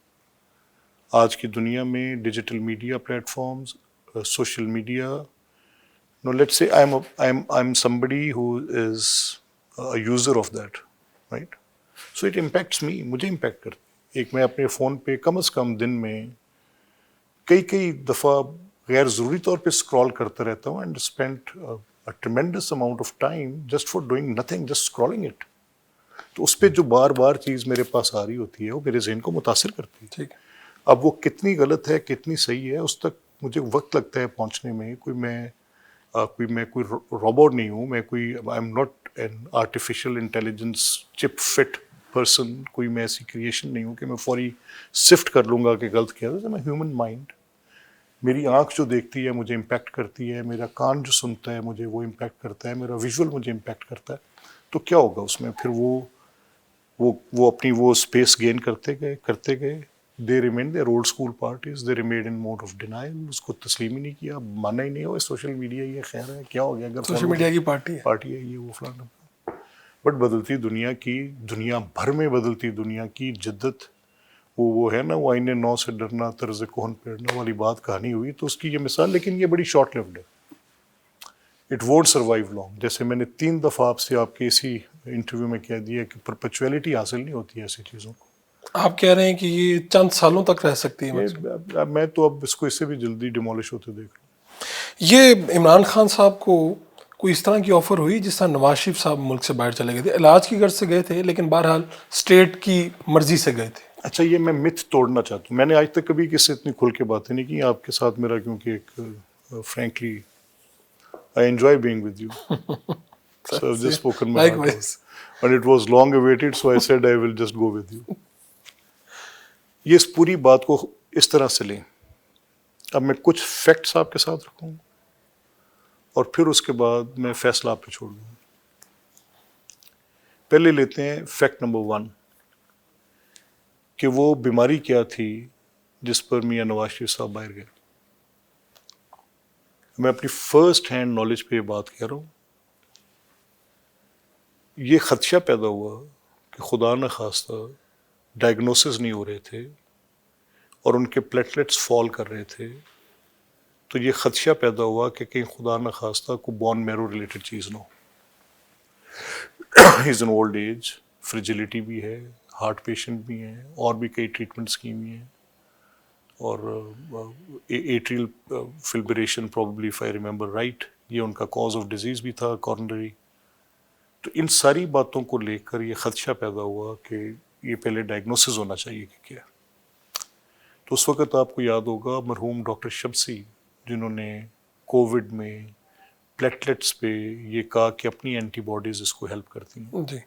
آج کی دنیا میں digital media platforms, social media, no let's say I am somebody who is a user of that, right? So it impacts me، مجھے امپیکٹ کرتی. ایک میں اپنے فون پہ کم از کم دن میں کئی دفعہ غیر ضروری طور پہ اسکرال کرتا رہتا ہوں and spend a tremendous amount of time just for doing nothing, just scrolling it. تو اس پہ جو بار بار چیز میرے پاس آ رہی ہوتی ہے وہ میرے ذہن کو متاثر کرتی ہے. ٹھیک. اب وہ کتنی غلط ہے کتنی صحیح ہے اس تک مجھے وقت لگتا ہے پہنچنے میں. کوئی روبوٹ نہیں ہوں میں، کوئی I am not an artificial intelligence چپ فٹ پرسن، کوئی میں ایسی کریشن نہیں ہوں کہ میں فوری سفٹ کر لوں گا کہ غلط کیا تھا. میں ہیومن مائنڈ، میری آنکھ جو دیکھتی ہے مجھے امپیکٹ کرتی ہے، میرا کان جو سنتا ہے مجھے وہ امپیکٹ کرتا ہے، میرا ویژول مجھے امپیکٹ کرتا ہے. تو کیا ہوگا اس میں پھر وہ اپنی وہ اسپیس گین کرتے گئے. They remain their old school parties, they remain in mode of denial. اس کو تسلیم ہی نہیں کیا، مانا ہی نہیں ہو سوشل میڈیا یہ خیر ہے، کیا ہو گیا اگر سوشل میڈیا کی پارٹی ہے یہ وہ فلانا. بٹ بدلتی دنیا بھر میں بدلتی دنیا کی جدت، وہ ہے نا، وہ آئینے نو سے ڈرنا طرز کون پھیرنا والی بات کہانی ہوئی. تو اس کی یہ مثال، لیکن یہ بڑی شارٹ لیوڈ ہے. It won't survive long. جیسے میں نے 3 دفعہ آپ سے آپ کے اسی انٹرویو میں کہہ دیا کہ پرپیچویلٹی حاصل نہیں ہوتی ایسی چیزوں کو. آپ کہہ رہے ہیں کہ یہ چند سالوں تک رہ سکتی ہے. میں تو اب اس کو اس سے بھی جلدی ڈیمولش ہوتے دیکھ رہا ہوں. یہ عمران خان صاحب کو کوئی اس طرح کی آفر ہوئی جس طرح نواز شریف صاحب ملک سے باہر چلے گئے تھے، علاج کی غرض سے گئے تھے لیکن بہرحال اسٹیٹ کی مرضی سے گئے تھے؟ اچھا، یہ میں متھ توڑنا چاہتا ہوں. میں نے آج تک کبھی کسی سے اتنی کھل کے باتیں نہیں کی آپ کے ساتھ. میرا کیونکہ ایک frankly I enjoy being with you. So I've just spoken my heart out. And it was long awaited, so I said I will just go with you. یہ اس پوری بات کو اس طرح سے لیں. اب میں کچھ فیکٹس آپ کے ساتھ رکھوں اور پھر اس کے بعد میں فیصلہ آپ پہ چھوڑ دوں. پہلے لیتے ہیں فیکٹ نمبر 1 کہ وہ بیماری کیا تھی جس پر میاں نواز شریف صاحب باہر گئے. میں اپنی فرسٹ ہینڈ نالج پہ یہ بات کہہ رہا ہوں. یہ خدشہ پیدا ہوا کہ خدا نہ خواستہ ڈائگنوسس نہیں ہو رہے تھے اور ان کے پلیٹلیٹس فال کر رہے تھے. تو یہ خدشہ پیدا ہوا کہ کہیں خدا نہ خواستہ کو بون میرو ریلیٹڈ چیز نہ ہو. از ان اولڈ ایج، فریجلٹی بھی ہے، ہارٹ پیشنٹ بھی ہیں، اور بھی کئی ٹریٹمنٹ اسکیم بھی ہیں، اور atrial fibrillation probably if I remember right, یہ ان کا کاز آف ڈیزیز بھی تھا کارنری. تو ان ساری باتوں کو لے کر یہ خدشہ پیدا ہوا کہ یہ پہلے ڈائگنوسس ہونا چاہیے کہ کیا. تو اس وقت آپ کو یاد ہوگا مرحوم ڈاکٹر شمسی جنہوں نے کووڈ میں پلیٹلیٹس پہ یہ کہا کہ اپنی اینٹی باڈیز اس کو ہیلپ کرتی ہیں. جی.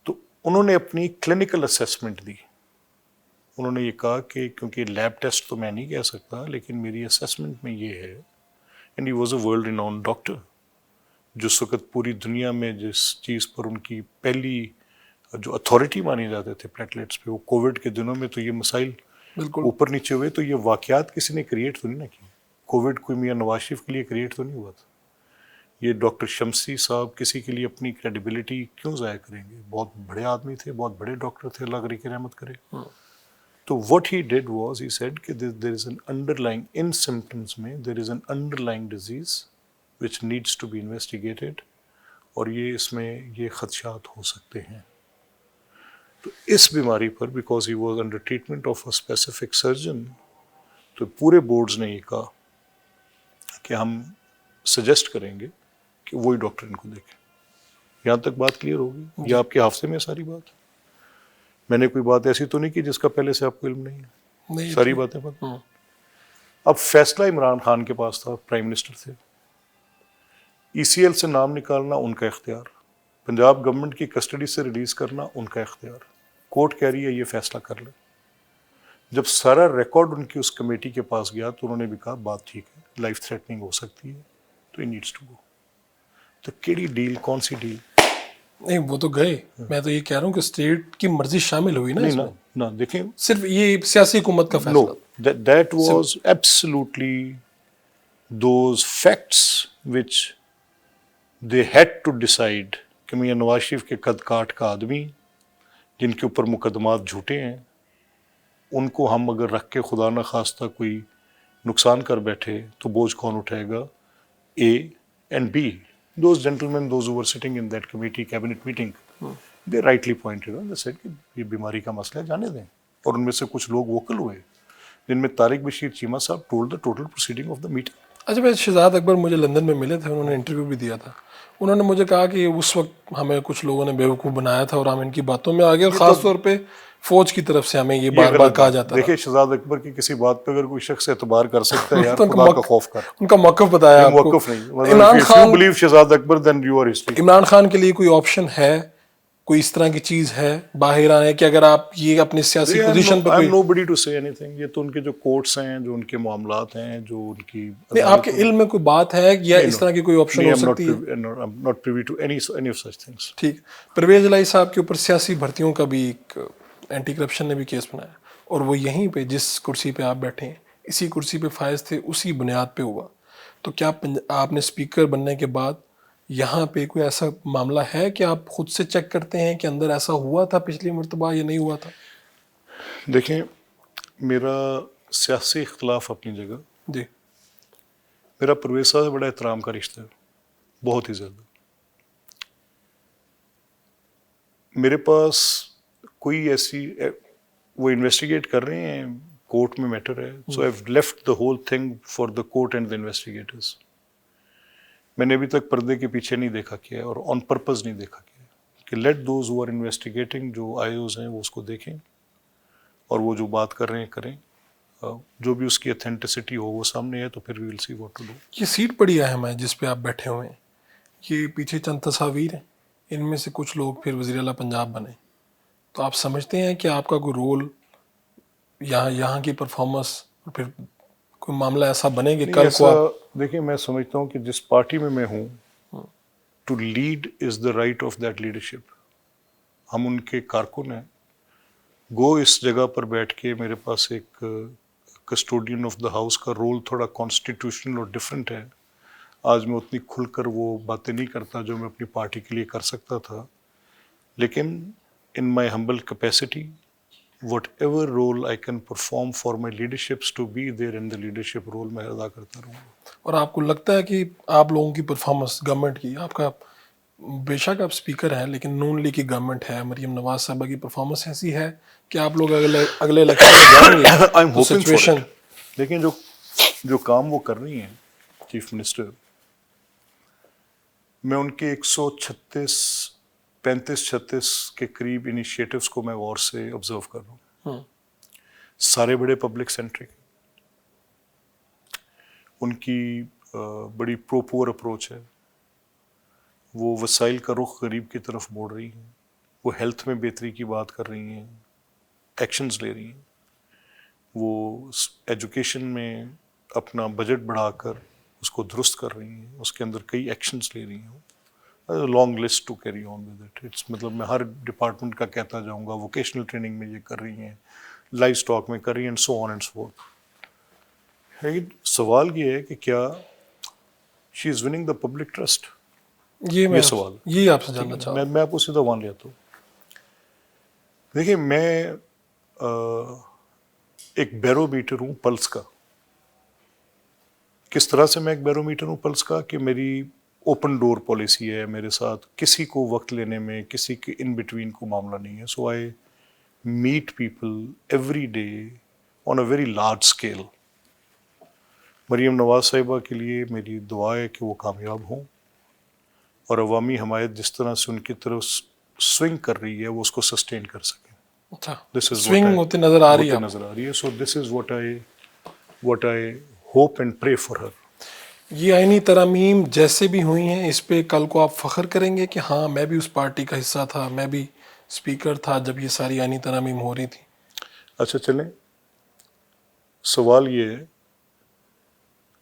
تو انہوں نے اپنی کلینکل اسیسمنٹ دی. انہوں نے یہ کہا کہ کیونکہ لیب ٹیسٹ تو میں نہیں کہہ سکتا لیکن میری اسیسمنٹ میں یہ ہے. And he was a world renowned doctor. جس وقت پوری دنیا میں جس چیز پر ان کی پہلی جو اتھارٹی مانی جاتے تھے پلیٹلیٹس پہ، وہ کووڈ کے دنوں میں تو یہ مسائل بالکل اوپر نیچے ہوئے. تو یہ واقعات کسی نے کریٹ تو نہیں نہ کی. کووڈ کوئی میاں نواز شریف کے لیے کریٹ تو نہیں ہوا تھا. یہ ڈاکٹر شمسی صاحب کسی کے لیے اپنی کریڈیبلٹی کیوں ضائع کریں گے؟ بہت بڑے آدمی تھے، بہت بڑے ڈاکٹر تھے، اللہ کرے کہ رحمت کرے. تو what he did was he said کہ there is an underlying in symptoms میں there is an underlying disease which needs to be investigated اور یہ اس میں یہ خدشات ہو سکتے ہیں. تو اس بیماری پر because he was under treatment of a specific surgeon تو پورے بورڈز نے یہ کہا کہ ہم سجیسٹ کریں گے کہ وہی ڈاکٹر ان کو دیکھیں. یہاں تک بات کلیئر ہوگی یا آپ کے حافظے میں ساری بات؟ میں نے کوئی بات ایسی تو نہیں کی جس کا پہلے سے آپ کو علم نہیں ہے؟ ساری باتیں پتہ. اب فیصلہ عمران خان کے پاس تھا، پرائم منسٹر تھے. ای سی ایل سے نام نکالنا ان کا اختیار، پنجاب گورنمنٹ کی کسٹڈی سے ریلیز کرنا ان کا اختیار. کورٹ کہہ رہی ہے یہ فیصلہ کر لے. جب سارا ریکارڈ ان کی اس کمیٹی کے پاس گیا تو انہوں نے بھی کہا بات ٹھیک ہے، لائف تھریٹننگ ہو سکتی ہے تو it needs to go. تو کیڑی ڈیل، کون سی ڈیل؟ نہیں وہ تو گئے، میں تو یہ کہہ رہا ہوں کہ اسٹیٹ کی مرضی شامل ہوئی نا اس میں. نہ دیکھیں، صرف یہ سیاسی حکومت کا نو فیصلہ. That was absolutely those facts which they had to decide کہ میاں نواز شریف کے قد کاٹ کا آدمی جن کے اوپر مقدمات جھوٹے ہیں ان کو ہم اگر رکھ کے خدا نہ خواستہ کوئی نقصان کر بیٹھے تو بوجھ کون اٹھائے گا؟ A and B. Those gentlemen, those who were sitting in that committee, cabinet meeting, they rightly pointed out, they said کہ یہ بیماری کا مسئلہ جانے دیں. اور ان میں سے کچھ لوگ ووکل ہوئے جن میں طارق بشیر چیمہ صاحب told the total proceeding of the meeting. اچھا میں شہزاد اکبر مجھے لندن میں ملے تھے، انہوں نے انٹرویو بھی دیا تھا. انہوں نے مجھے کہا کہ اس وقت ہمیں کچھ لوگوں نے بیوقوف بنایا تھا اور ہم ان کی باتوں میں آگے، اور خاص طور پہ فوج کی طرف سے ہمیں یہ بار بار کہا جاتا ہے. دیکھیں شہزاد اکبر کی کسی بات پہ اگر کوئی شخص اعتبار کر سکتا ہے یار خدا کا خوف کر. ان کا موقف بتایا آپ کو. موقف نہیں. Imran Khan believe Shahzad Akbar then you are history. Imran Khan کے لیے کوئی آپشن ہے، کوئی اس طرح کی چیز ہے باہر آنے کہ اگر آپ یہ اپنی سیاسی پوزیشن پہ کوئی؟ nobody to say anything. یہ تو ان کے جو کورٹس ہیں، جو ان کے معاملات ہیں، جو ان کی آپ کے علم میں کوئی بات ہے یا اس طرح کی کوئی آپشن ہو سکتی ہے؟ I'm not privy to any of such things. ٹھیک. پرویز الہی صاحب کے اوپر سیاسی بھرتیوں کا بھی ایک اینٹی کرپشن نے بھی کیس بنایا، اور وہ یہیں پہ جس کرسی پہ آپ بیٹھے ہیں اسی کرسی پہ فائز تھے، اسی بنیاد پہ ہوا. تو کیا آپ نے اسپیکر بننے کے بعد یہاں پہ کوئی ایسا معاملہ ہے کہ آپ خود سے چیک کرتے ہیں کہ اندر ایسا ہوا تھا پچھلی مرتبہ یا نہیں ہوا تھا؟ دیکھیں میرا سیاسی اختلاف اپنی جگہ، جی. میرا پرویز صاحب سے بڑا احترام کا رشتہ ہے، بہت ہی زیادہ. میرے پاس کوئی ایسی، وہ انویسٹیگیٹ کر رہے ہیں، کورٹ میں میٹر ہے، so I have left the whole thing for the court and the investigators. میں نے ابھی تک پردے کے پیچھے نہیں دیکھا کیا اور آن پرپز نہیں دیکھا کیا کہ let those who are investigating, جو آئی اوز ہیں وہ اس کو دیکھیں اور وہ جو بات کر رہے ہیں کریں، جو بھی اس کی اتھینٹسٹی ہو وہ سامنے ہے تو پھر وی ول سی واٹ ٹو ڈو. یہ سیٹ بڑی اہم ہے جس پہ آپ بیٹھے ہوئے ہیں، یہ پیچھے چند تصاویر ہیں، ان میں سے کچھ لوگ پھر وزیر اعلیٰ پنجاب بنے. تو آپ سمجھتے ہیں کہ آپ کا کوئی رول یہاں کی پرفارمنس، اور پھر کوئی معاملہ ایسا بنے کہ کل کو آپ؟ دیکھیں میں سمجھتا ہوں کہ جس پارٹی میں ہوں، to lead us the right of that leadership. ہم ان کے کارکن ہیں. گو اس جگہ پر بیٹھ کے میرے پاس ایک کسٹوڈین آف دا ہاؤس کا رول تھوڑا کانسٹیٹیوشنل اور ڈفرینٹ ہے. آج میں اتنی کھل کر وہ باتیں نہیں کرتا جو میں اپنی پارٹی کے لیے کر سکتا تھا، لیکن in my humble capacity, whatever role I can perform for my leaderships to be there in the leadership role میں ادا کرتا رہوں گا. اور آپ کو لگتا ہے کہ آپ لوگوں کی پرفارمنس گورنمنٹ کی، آپ کا بے شک آپ اسپیکر ہیں لیکن نون لیگ کی گورنمنٹ ہے، مریم نواز صاحبہ کی پرفارمنس ایسی ہے کہ آپ لوگ اگلے الیکشن میں جائیں گے I'm تو hoping for سچویشن؟ it. لیکن جو کام وہ کر رہی ہیں چیف منسٹر، میں ان کے 35-36 کے قریب انیشیٹوز کو میں غور سے آبزرو کر رہا ہوں. سارے بڑے پبلک سینٹرک، ان کی بڑی پرو پور اپروچ ہے. وہ وسائل کا رخ غریب کی طرف موڑ رہی ہیں، وہ ہیلتھ میں بہتری کی بات کر رہی ہیں، ایکشنز لے رہی ہیں. وہ ایجوکیشن میں اپنا بجٹ بڑھا کر اس کو درست کر رہی ہیں، اس کے اندر کئی ایکشنز لے رہی ہیں. Long list to carry on with it. It's مطلب میں ہر ڈپارٹمنٹ کا کہتا جاؤں گا. ووکیشنل ٹریننگ میں یہ کر رہی ہیں، لائف اسٹاک میں کر رہی ہیں، and so on and so forth. لیکن سوال یہ ہے کہ کیا شی از وننگ دا پبلک ٹرسٹ؟ یہ سوال یہ آپ سے جاننا چاہوں. میں آپ کو سیدھا مان لیتا ہوں. دیکھیے میں ایک بیرو میٹر ہوں پلس کا. کس طرح سے میں ایک بیرو میٹر ہوں پلس کا کہ میری اوپن ڈور پالیسی ہے میرے ساتھ, کسی کو وقت لینے میں کسی کے ان بٹوین کو معاملہ نہیں ہے. So I meet people every day on a very large scale. Maryam Nawaz صاحبہ کے لیے میری دعا ہے کہ وہ کامیاب ہوں, اور عوامی حمایت جس طرح سے ان کی طرف سوئنگ کر رہی ہے وہ اس کو سسٹین کر سکیں. اچھا, This is what swing I- ہوتے نظر آ رہی ہے ہوتے نظر آ رہی ہے. سو دس از what I hope and pray for her. یہ آئینی ترامیم جیسے بھی ہوئی ہیں اس پہ کل کو آپ فخر کریں گے کہ ہاں میں بھی اس پارٹی کا حصہ تھا, میں بھی اسپیکر تھا جب یہ ساری آئینی ترامیم ہو رہی تھی؟ اچھا چلیں, سوال یہ ہے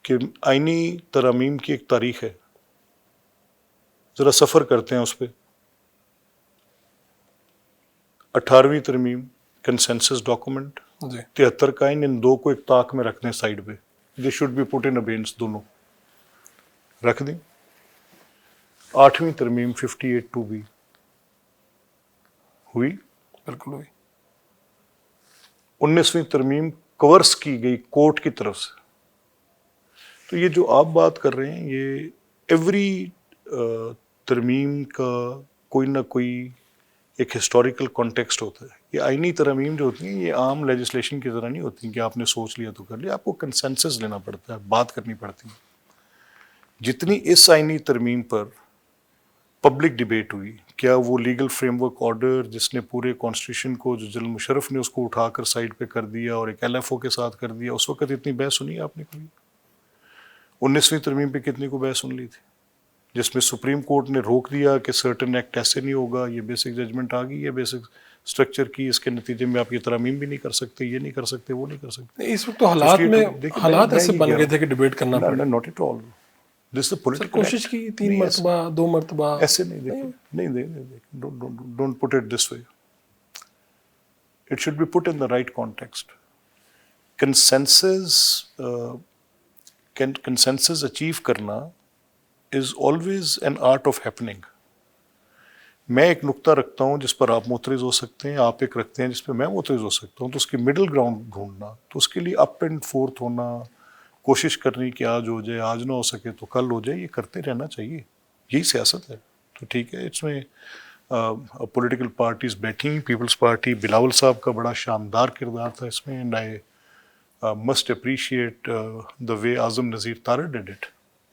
کہ آئینی ترامیم کی ایک تاریخ ہے, ذرا سفر کرتے ہیں اس پہ. 18ویں ترمیم کنسنسس ڈاکومنٹ, جی 73 کا آئین, ان دو کو ایک طاق میں رکھتے ہیں سائڈ پہ. دے شوڈ بی پٹ ان ابینس, دونوں رکھ دیں. 8ویں ترمیم 58(2)B ہوئی. بالکل ہوئی. 19ویں ترمیم کورس کی گئی کورٹ کی طرف سے. تو یہ جو آپ بات کر رہے ہیں یہ ایوری ترمیم کا کوئی نہ کوئی ایک ہسٹوریکل کانٹیکسٹ ہوتا ہے. یہ آئینی ترامیم جو ہوتی ہیں یہ عام لیجسلیشن کی طرح نہیں ہوتی کہ آپ نے سوچ لیا تو کر لیا. آپ کو کنسنسس لینا پڑتا ہے, بات کرنی پڑتی ہے. جتنی اس آئینی ترمیم پر پبلک ڈبیٹ ہوئی, کیا وہ لیگل فریم ورک آرڈر جس نے پورے کانسٹیٹیوشن کو, جو جنرل مشرف نے اس کو اٹھا کر سائڈ پہ کر دیا اور ایک LFO کے ساتھ کر دیا, اس وقت اتنی بحث سنی آپ نے کبھی؟ 19ویں ترمیم پہ کتنی کو بحث سن لی تھی, جس میں سپریم کورٹ نے روک دیا کہ سرٹن ایکٹ ایسے نہیں ہوگا, یہ بیسک ججمنٹ آ گئی ہے بیسک اسٹرکچر کی, اس کے نتیجے میں آپ یہ ترامیم بھی نہیں کر سکتے, یہ نہیں کر سکتے, وہ نہیں کر سکتے. اس وقت تو حالات میں دیکھیں حالات ایسے بن گئے تھے کہ ڈبیٹ کرنا پڑا. Not at all. دس از سر کوشش کی 3 مرتبہ 2 مرتبہ. ایسے نہیں دیکھیں, نہیں, don't put it this way. It should be put in the right context. Consensus achieve کرنا is always an art of happening. میں ایک نقطہ رکھتا ہوں جس پر آپ معترض ہو سکتے ہیں, آپ ایک رکھتے ہیں جس پہ میں معترض ہو سکتا ہوں, تو اس کی مڈل گراؤنڈ ڈھونڈنا, تو اس کے لیے اپ اینڈ فورتھ ہونا, کوشش کرنی کہ آج ہو جائے, آج نہ ہو سکے تو کل ہو جائے, یہ کرتے رہنا چاہیے. یہی سیاست ہے. تو ٹھیک ہے, اس میں پولیٹیکل پارٹیز بیٹھی, پیپلز پارٹی بلاول صاحب کا بڑا شاندار کردار تھا اس میں, and I must appreciate the way Azam Nazir Tariq did it.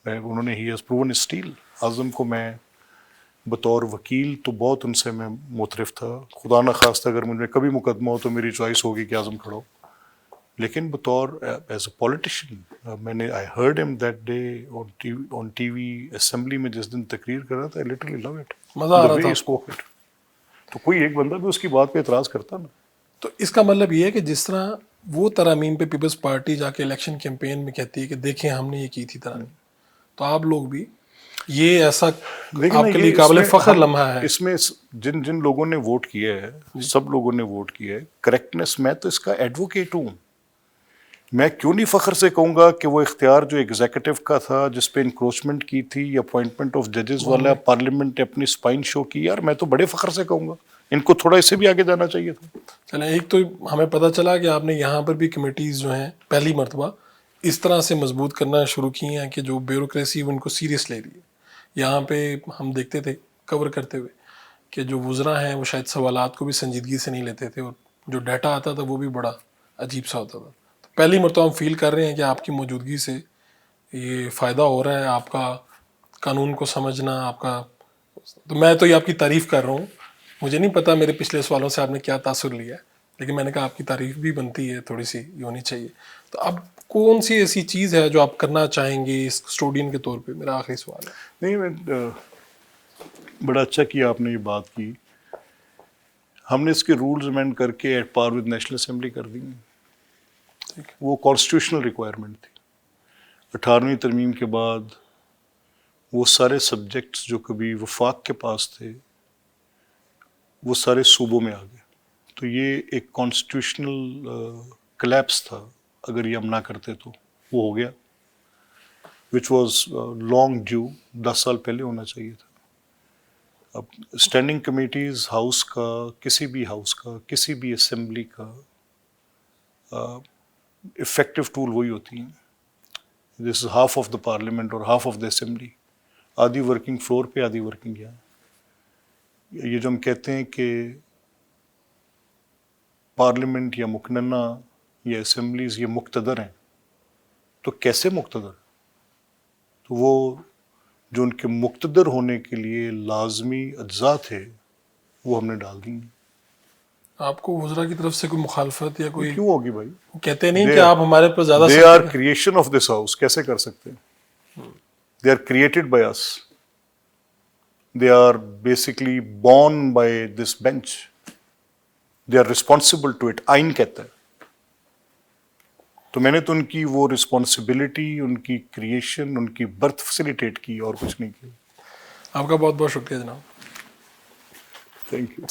انہوں نے ہی ہیز پروون اسٹیل. اعظم کو میں بطور وکیل تو بہت ان سے میں مترف تھا, خدا نہ خواستہ اگر مجھ میں کبھی مقدمہ ہو تو میری چوائس ہوگی کہ اعظم کھڑا ہو, لیکن بطور ایز اے پولیٹیشین میں نے آئی ہرڈ ہم that day on T V assembly میں جس دن تقریر کر رہا تھا, آئی لٹرلی لو اٹ, مزہ آ رہا تھا. Spoke it. تو کوئی ایک بندہ بھی اس کی بات پہ اعتراض کرتا نا. تو اس کا مطلب یہ ہے کہ جس طرح وہ ترامیم پہ پیپلز پارٹی جا کے الیکشن کیمپین میں کہتی ہے کہ دیکھیں ہم نے یہ کی تھی ترامیم, تو آپ لوگ بھی یہ ایسا آپ کے لیے قابل فخر لمحہ ہے. اس میں جن لوگوں نے ووٹ کیا ہے, سب لوگوں نے ووٹ کیا ہے کریکٹنس, میں تو اس کا ایڈوکیٹ ہوں. میں کیوں نہیں فخر سے کہوں گا کہ وہ اختیار جو ایگزیکٹو کا تھا جس پہ انکروچمنٹ کی تھی, یا اپوائنٹمنٹ آف ججز والا پارلیمنٹ نے اپنی اسپائن شو کی, یار میں تو بڑے فخر سے کہوں گا ان کو تھوڑا اس سے بھی آگے جانا چاہیے تھا. چلیں, ایک تو ہمیں پتہ چلا کہ آپ نے یہاں پر بھی کمیٹیز جو ہیں پہلی مرتبہ اس طرح سے مضبوط کرنا شروع کی ہیں کہ جو بیوروکریسی ان کو سیریس لے رہی ہے. یہاں پہ ہم دیکھتے تھے کور کرتے ہوئے کہ جو وزراء ہیں وہ شاید سوالات کو بھی سنجیدگی سے نہیں لیتے تھے, اور جو ڈیٹا آتا تھا وہ بھی بڑا عجیب سا ہوتا تھا. پہلی مرتبہ ہم فیل کر رہے ہیں کہ آپ کی موجودگی سے یہ فائدہ ہو رہا ہے, آپ کا قانون کو سمجھنا آپ کا. تو میں تو یہ آپ کی تعریف کر رہا ہوں, مجھے نہیں پتا میرے پچھلے سوالوں سے آپ نے کیا تاثر لیا ہے, لیکن میں نے کہا آپ کی تعریف بھی بنتی ہے, تھوڑی سی یہ ہونی چاہیے. تو اب کون سی ایسی چیز ہے جو آپ کرنا چاہیں گے اس کسٹوڈین کے طور پہ, میرا آخری سوال ہے. نہیں, میں بڑا اچھا کیا آپ نے یہ بات کی. ہم نے اس کے رولز امینڈ کر کے at par with national assembly کر دی. وہ کانسٹیٹیوشنل ریکوائرمنٹ تھی. 18ویں ترمیم کے بعد وہ سارے سبجیکٹس جو کبھی وفاق کے پاس تھے وہ سارے صوبوں میں آ گئے. تو یہ ایک کانسٹیٹیوشنل کلیپس تھا, اگر یہ ہم نہ کرتے تو وہ ہو گیا, وچ واز لانگ ڈیو, 10 سال پہلے ہونا چاہیے تھا. اب اسٹینڈنگ کمیٹیز ہاؤس کا, کسی بھی ہاؤس کا, کسی بھی اسمبلی کا, افیکٹو ٹول وہی ہوتی ہیں. This is half of the parliament اور ہاف آف دا اسمبلی. آدھی ورکنگ فلور پہ، آدھی ورکنگ یہاں. یہ جو ہم کہتے ہیں کہ پارلیمنٹ یا مکننہ یا اسمبلیز یہ مقتدر ہیں، تو کیسے مقتدر؟ تو وہ جو ان کے مقتدر ہونے کے لیے لازمی اجزاء تھے وہ ہم نے ڈال دی ہیں. آپ کو وزراء کی طرف سے کوئی مخالفت یا کوئی کیوں ہوگی بھائی؟ وہ کہتے نہیں کہ آپ ہمارے پر زیادہ they are creation of this house. کیسے کر سکتے ہیں؟ They are created by us. They are basically born by this bench. They are responsible to it. آئین کہتا ہے. تو میں نے تو ان کی وہ رسپانسبلٹی، ان کی کریشن، ان کی برتھ فیسیلیٹیٹ کی اور کچھ نہیں کی. آپ کا بہت بہت شکریہ جناب. Thank you.